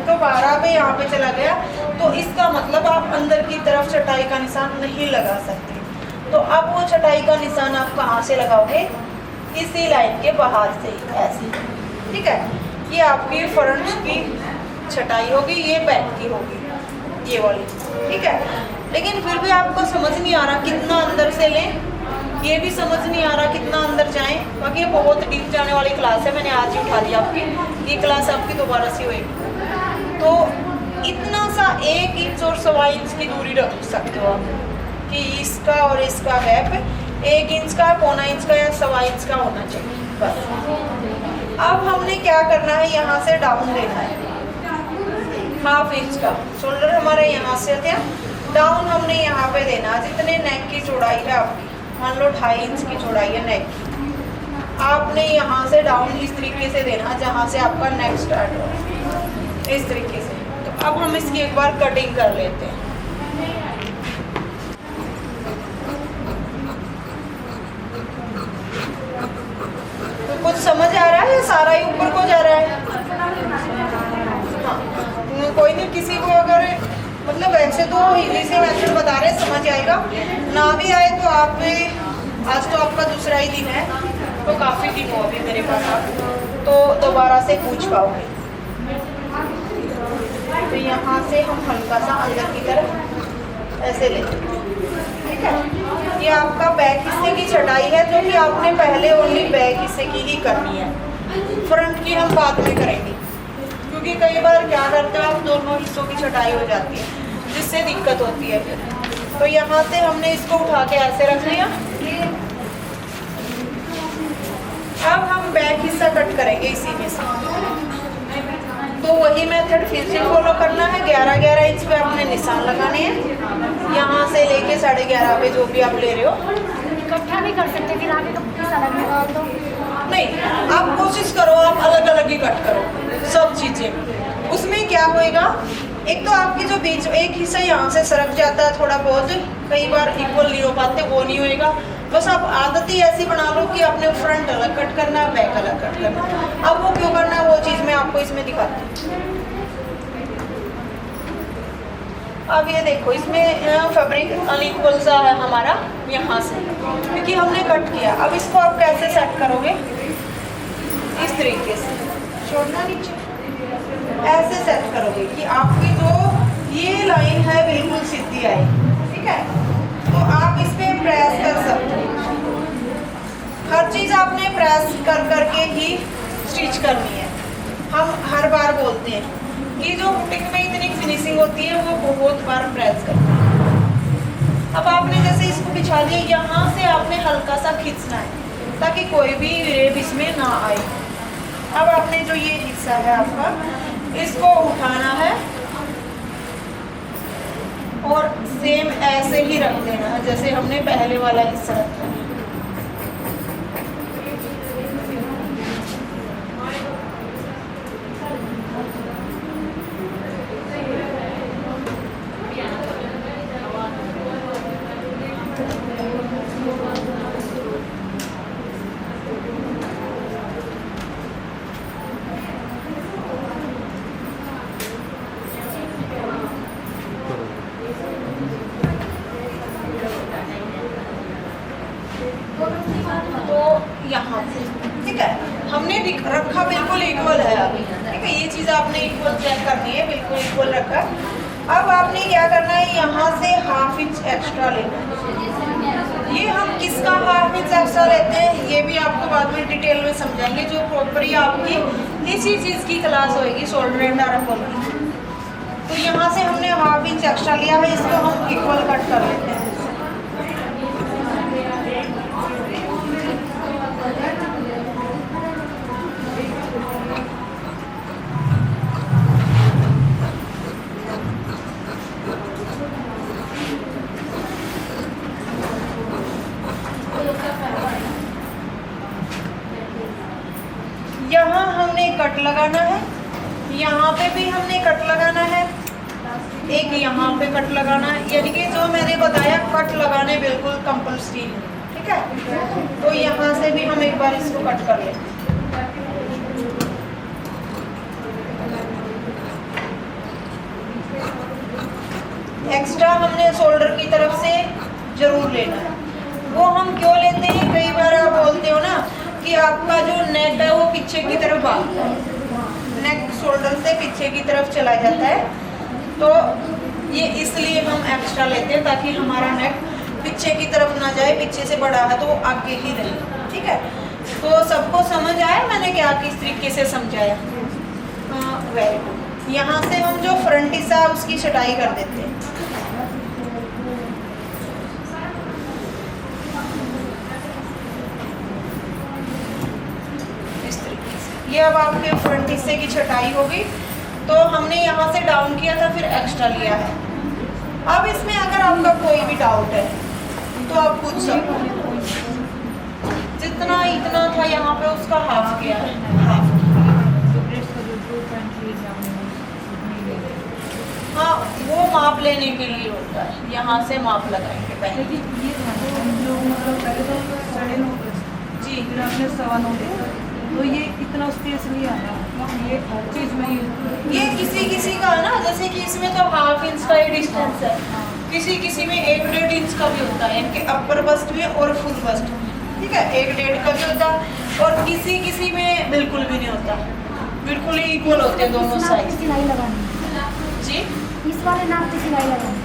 A: तो 12 पे यहाँ पे चला गया तो इसका मतलब आप अंदर की तरफ चटाई का निशान नहीं लगा सकते। तो अब वो चटाई का निशान आप कहाँ से लगाओगे, इसी लाइन के बाहर से ऐसे, ठीक है। ये आपकी फ्रंट की छटाई होगी, ये बैक की होगी, ये वाली, ठीक है। लेकिन फिर भी आपको समझ नहीं आ रहा कितना अंदर से लें, ये भी समझ नहीं आ रहा कितना अंदर जाएं, बाकी ये बहुत डीप जाने वाली क्लास है, मैंने आज ही उठा दी आपकी, ये क्लास आपकी दोबारा से होगी। तो इतना सा 1 इंच और 1.25 इंच की दूरी रख सकते हो आप, कि इसका और इसका गैप 1 इंच का, 1.25 इंच का या 1.25 इंच का होना चाहिए बस। अब हमने क्या करना है, यहाँ से डाउन देना है 1/2 इंच का, शोल्डर हमारे यहाँ से थे, डाउन हमने यहाँ पे देना। जितने नेक की चौड़ाई है आपकी, मान लो 2.5 इंच की चौड़ाई है नेक की, आपने यहाँ से डाउन इस तरीके से देना जहाँ से आपका नेक स्टार्ट हो, इस तरीके से। तो अब हम इसकी एक बार कटिंग कर लेते हैं। तो कुछ समझ आ रहा है या सारा ही ऊपर को जा रहा है? हाँ, कोई नहीं, किसी को अगर मतलब वैसे तो हिंदी से मेथड बता रहे समझ आएगा, ना भी आए तो आप, आज तो आपका दूसरा ही दिन है तो काफ़ी दिन हो अभी मेरे पास, आप तो दोबारा से पूछ पाओगे। तो यहाँ से हम हल्का सा अंदर की तरफ ऐसे लेते हैं, ठीक है। ये आपका बैक हिस्से की छटाई है जो कि आपने पहले ओनली बैक हिस्से की ही करनी है, फ्रंट की हम बाद में करेंगे, क्योंकि कई बार क्या करते हो आप दोनों हिस्सों की छटाई हो जाती है जिससे दिक्कत होती है फिर। तो यहाँ से हमने इसको उठा के ऐसे रख लिया। अब हम बैक हिस्सा कट करेंगे इसी में से, तो वही मेथड फिर से फॉलो करना है। 11-11 इंच पे अपने निशान लगाने हैं, यहाँ से लेके 11.5 पे जो भी आप ले रहे हो।
B: इकट्ठा नहीं कर सकते, फिर आगे तो किस अलग निकाल दो।
A: नहीं, आप कोशिश करो आप अलग अलग ही कट करो सब चीज़ें। उसमें क्या होएगा, एक तो आपकी जो बीच एक हिस्सा यहाँ से सरक जाता है थोड़ा बहुत, कई बार इक्वल नहीं हो पाते, वो नहीं होएगा। बस आप आदत ही ऐसी बना लो कि आपने फ्रंट अलग कट करना है, बैक अलग कट करना है। अब वो क्यों करना है वो चीज़ मैं आपको इसमें दिखाती हूँ। अब ये देखो इसमें फैब्रिक अनइक्वल सा है हमारा यहाँ से, क्योंकि हमने कट किया। अब इसको आप कैसे सेट करोगे, इस तरीके से छोड़ना नीचे, ऐसे सेट करोगे कि आपकी जो ये लाइन है बिल्कुल सीधी आए, ठीक है। तो आप इस पे प्रेस कर सकते हो। हर चीज़ आपने प्रेस कर करके ही स्टिच करनी है। हम हर बार बोलते हैं कि जो बुटीक में इतनी फिनिशिंग होती है वो बहुत बार प्रेस करते हैं। अब आपने जैसे इसको बिछा दिया, यहाँ से आपने हल्का सा खींचना है ताकि कोई भी रेब इसमें ना आए। अब आपने जो ये हिस्सा है आपका, इसको उठाना है और सेम ऐसे ही रख देना है जैसे हमने पहले वाला हिस्सा रखा। तो यहाँ से ठीक है, हमने रखा बिल्कुल इक्वल है अभी, ठीक है। ये चीज़ आपने इक्वल चेक करनी है, बिल्कुल इक्वल रखा। अब आपने क्या करना है, यहाँ से 1/2 इंच एक्स्ट्रा लेना है। ये हम किसका 1/2 इंच एक्स्ट्रा लेते हैं ये भी आपको बाद में डिटेल में समझाएंगे, जो प्रॉपरली आपकी इसी चीज़ की क्लास होएगी शोल्डर एंड आर्म की। तो यहाँ से हमने 1/2 इंच एक्स्ट्रा लिया है, इसको हम इक्वल कट कर लेते हैं। यहाँ हमने कट लगाना है, यहाँ पे भी हमने कट लगाना है, एक यहाँ पे कट लगाना है। यानी कि जो मैंने बताया कट लगाने बिल्कुल कंपल्सरी है, ठीक है। तो यहाँ से भी हम एक बार इसको कट कर लेंगे। एक्स्ट्रा हमने शोल्डर की तरफ से जरूर लेना है। वो हम क्यों लेते हैं, कई बार आप बोलते हो ना कि आपका जो नेक है वो पीछे की तरफ भागता है, नेक शोल्डर से पीछे की तरफ चला जाता है। तो ये इसलिए हम एक्स्ट्रा लेते हैं ताकि हमारा नेक पीछे की तरफ ना जाए, पीछे से बड़ा है तो वो आगे ही रहे, ठीक है। तो सबको समझ आया मैंने क्या किस तरीके से समझाया। Very good. यहाँ से हम जो फ्रंट हिस्सा है उसकी छटाई कर देते हैं। ये अब आपके फ्रंट हिस्से की छटाई होगी। तो हमने यहाँ से डाउन किया था, फिर एक्स्ट्रा लिया है। अब इसमें अगर आपका कोई भी डाउट है तो आप पूछ सकते हो। जितना इतना था यहाँ पे उसका हाफ किया है, हाफ। हाँ, वो माप लेने के लिए होता है, यहाँ से माप लगाएंगे पहले।
D: जी, फिर आपने 9.25 दिया, तो ये इतना स्पेस नहीं आया। ये हर चीज़ में
A: ये किसी किसी का है ना, जैसे कि इसमें तो 1/2 इंच का ही डिस्टेंस है, किसी किसी में 1-1.5 इंच का भी होता है, इनके अपर बस्ट में और फुल बस्ट में, ठीक है। 1-1.5 का भी होता है और किसी किसी में बिल्कुल भी नहीं होता, बिल्कुल ही इक्वल होते हैं दोनों साइज।
B: सिलाई लगानी
A: जी,
B: इस वाले नाप की सिलाई लगानी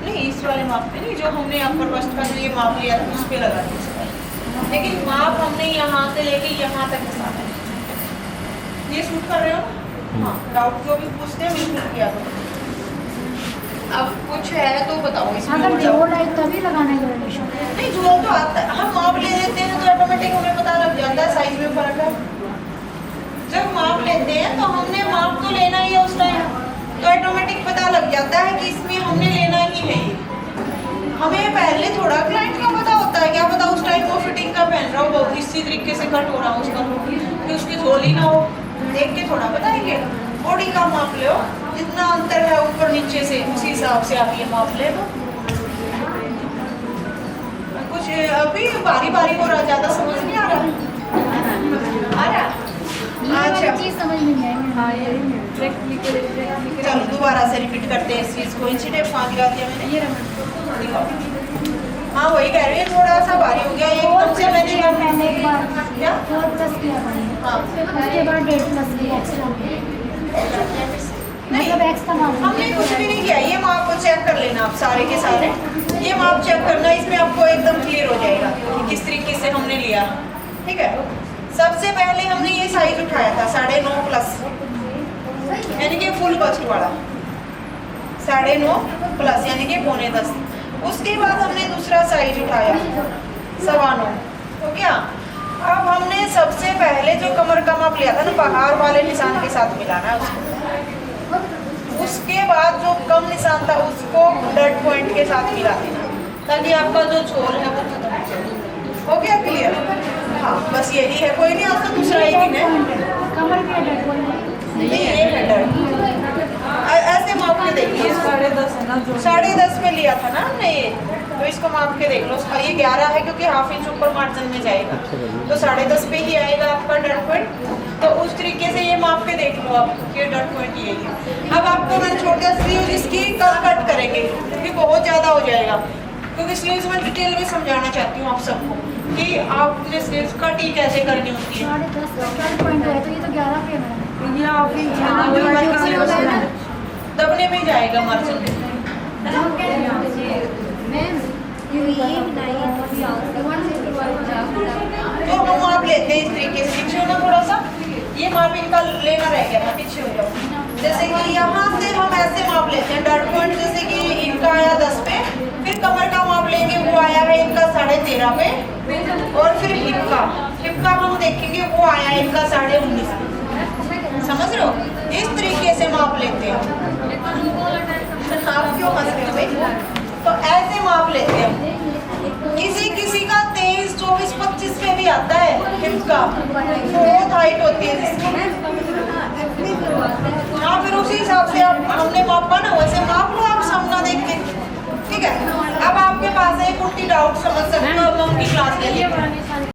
A: नहीं इस वाले माप पे नहीं, जो हमने अपर बस्ट का जो ये माप लिया था उस पर लगा दी सिलाई। लेकिन माप हमने यहाँ से लेके यहाँ तक घुसाना है। ये शूट कर रहे हो? हाँ, डाउट जो भी पूछते हैं बिल्कुल किया करो। अब कुछ है तो बताओ इसमें।
B: अगर जोड़ है तभी लगाने का रिलेशन
A: नहीं, जोड़ तो आता है, हम माप ले लेते हैं तो ऑटोमेटिक हमें पता लग जाता है साइज में फर्क है। जब माप लेते हैं तो हमने माप तो लेना ही है उस टाइम, तो ऑटोमेटिक पता लग जाता है कि इसमें हमने लेना ही है। हमें पहले थोड़ा क्लाइंट का पता होता है, क्या पता उस टाइम वो फिटिंग का पहन रहा हो, इसी तरीके से कट हो रहा हो उसका, कि उसकी झोली ना हो, देख के थोड़ा बताएंगे। बॉडी का माप लो, जितना अंतर है ऊपर नीचे से उसी हिसाब से आप ये माप ले लो। अभी बारी बारी हो रहा, ज्यादा समझ नहीं आ रहा। आ रहा? अच्छा
B: चीज़ समझ में नहीं आई।
D: हाँ ये
A: चलो दोबारा से रिपीट करते हैं इस चीज को। इंची टेप कहाँ गिरा दिया मैंने?
D: ये रहा
A: दिखाओ। हाँ वही कह रही है, थोड़ा सा भारी हो गया एकदम से।
B: मैंने एक बार
A: क्या?
B: 4 प्लस किया था मैंने।
A: हाँ
B: उसके बाद 1.5 प्लस किया एक्स्ट्रा,
A: नहीं
B: मतलब एक्स्ट्रा मार्क्स।
A: हमने कुछ भी नहीं किया। ये माप को चेक कर लेना आप सारे के सारे। ये माप चेक करना, इसमें आपको एकदम क्लियर हो जाएगा कि किस तरीके से हमने लिया। ठीक है, सबसे पहले हमने ये साइज उठाया था 9.5 प्लस, यानी कि फुल बस्ट वाला 9.5 प्लस यानी कि 9.25। उसके बाद हमने दूसरा साइज उठाया 9.25। तो क्या अब हमने सबसे पहले जो कमर का माप लिया था ना, बाहर वाले निशान के साथ मिलाना है उसको। उसके बाद जो कम निशान था उसको डॉट पॉइंट के साथ मिला देना, ताकि आपका जो छोर है वो खत्म हो जाए। हो गया क्लियर? हाँ बस यही है, कोई नहीं। आपका दूसरा एक ही है,
B: कमर के डेट बोलना
A: नहीं ये है डॉट। ऐसे माप के देखिए,
D: 10.5 है ना जो
A: 10.5 में लिया था ना हमने ये, तो इसको माप के देख लो। ये 11 है क्योंकि हाफ इंच ऊपर मार्जिन में जाएगा, तो 10.5 पे ही आएगा आपका डॉट पॉइंट। तो उस तरीके से ये माप के देख लो आप कि डॉट पॉइंट ये है। अब आपको मैं छोटा स्लीव इसकी कट करेंगे क्योंकि बहुत ज़्यादा हो जाएगा, क्योंकि स्लीव्स में डिटेल में समझाना चाहती हूँ आप सबको कि आपने स्लीव्स कट ही कैसे करनी होती है।
B: 10.5 पॉइंट है, तो ये तो 11 पे है मैडम।
D: ये हाफ इंच है ना,
A: दबने में जाएगा मार्जिन में। तो हम माप लेते हैं इस तरीके से। पीछे होना थोड़ा सा, ये माप इनका लेना रह गया था, पीछे हो जाओ। जैसे कि यहाँ से हम ऐसे माप लेते हैं डॉट पॉइंट, जैसे कि इनका आया 10 पे, फिर कमर का माप लेंगे, वो आया है इनका 13.5 पे, और फिर हिप का हम देखेंगे वो आया है इनका 19.5 पे। समझ रहे हो? इस तरीके से माप लेते हैं। आप क्यों हंस रहे हो भाई? तो ऐसे माप लेते हैं। किसी का 23, 24, 25 पे भी आता है हिप का, बहुत हाइट होती है जिसकी। हाँ फिर उसी हिसाब से आप हमने मापा ना, वैसे माप लो आप सामना देख के। ठीक है, अब आपके पास है कुछ डाउट समझ सकते हो, अब हम उनकी क्लास ले लेंगे।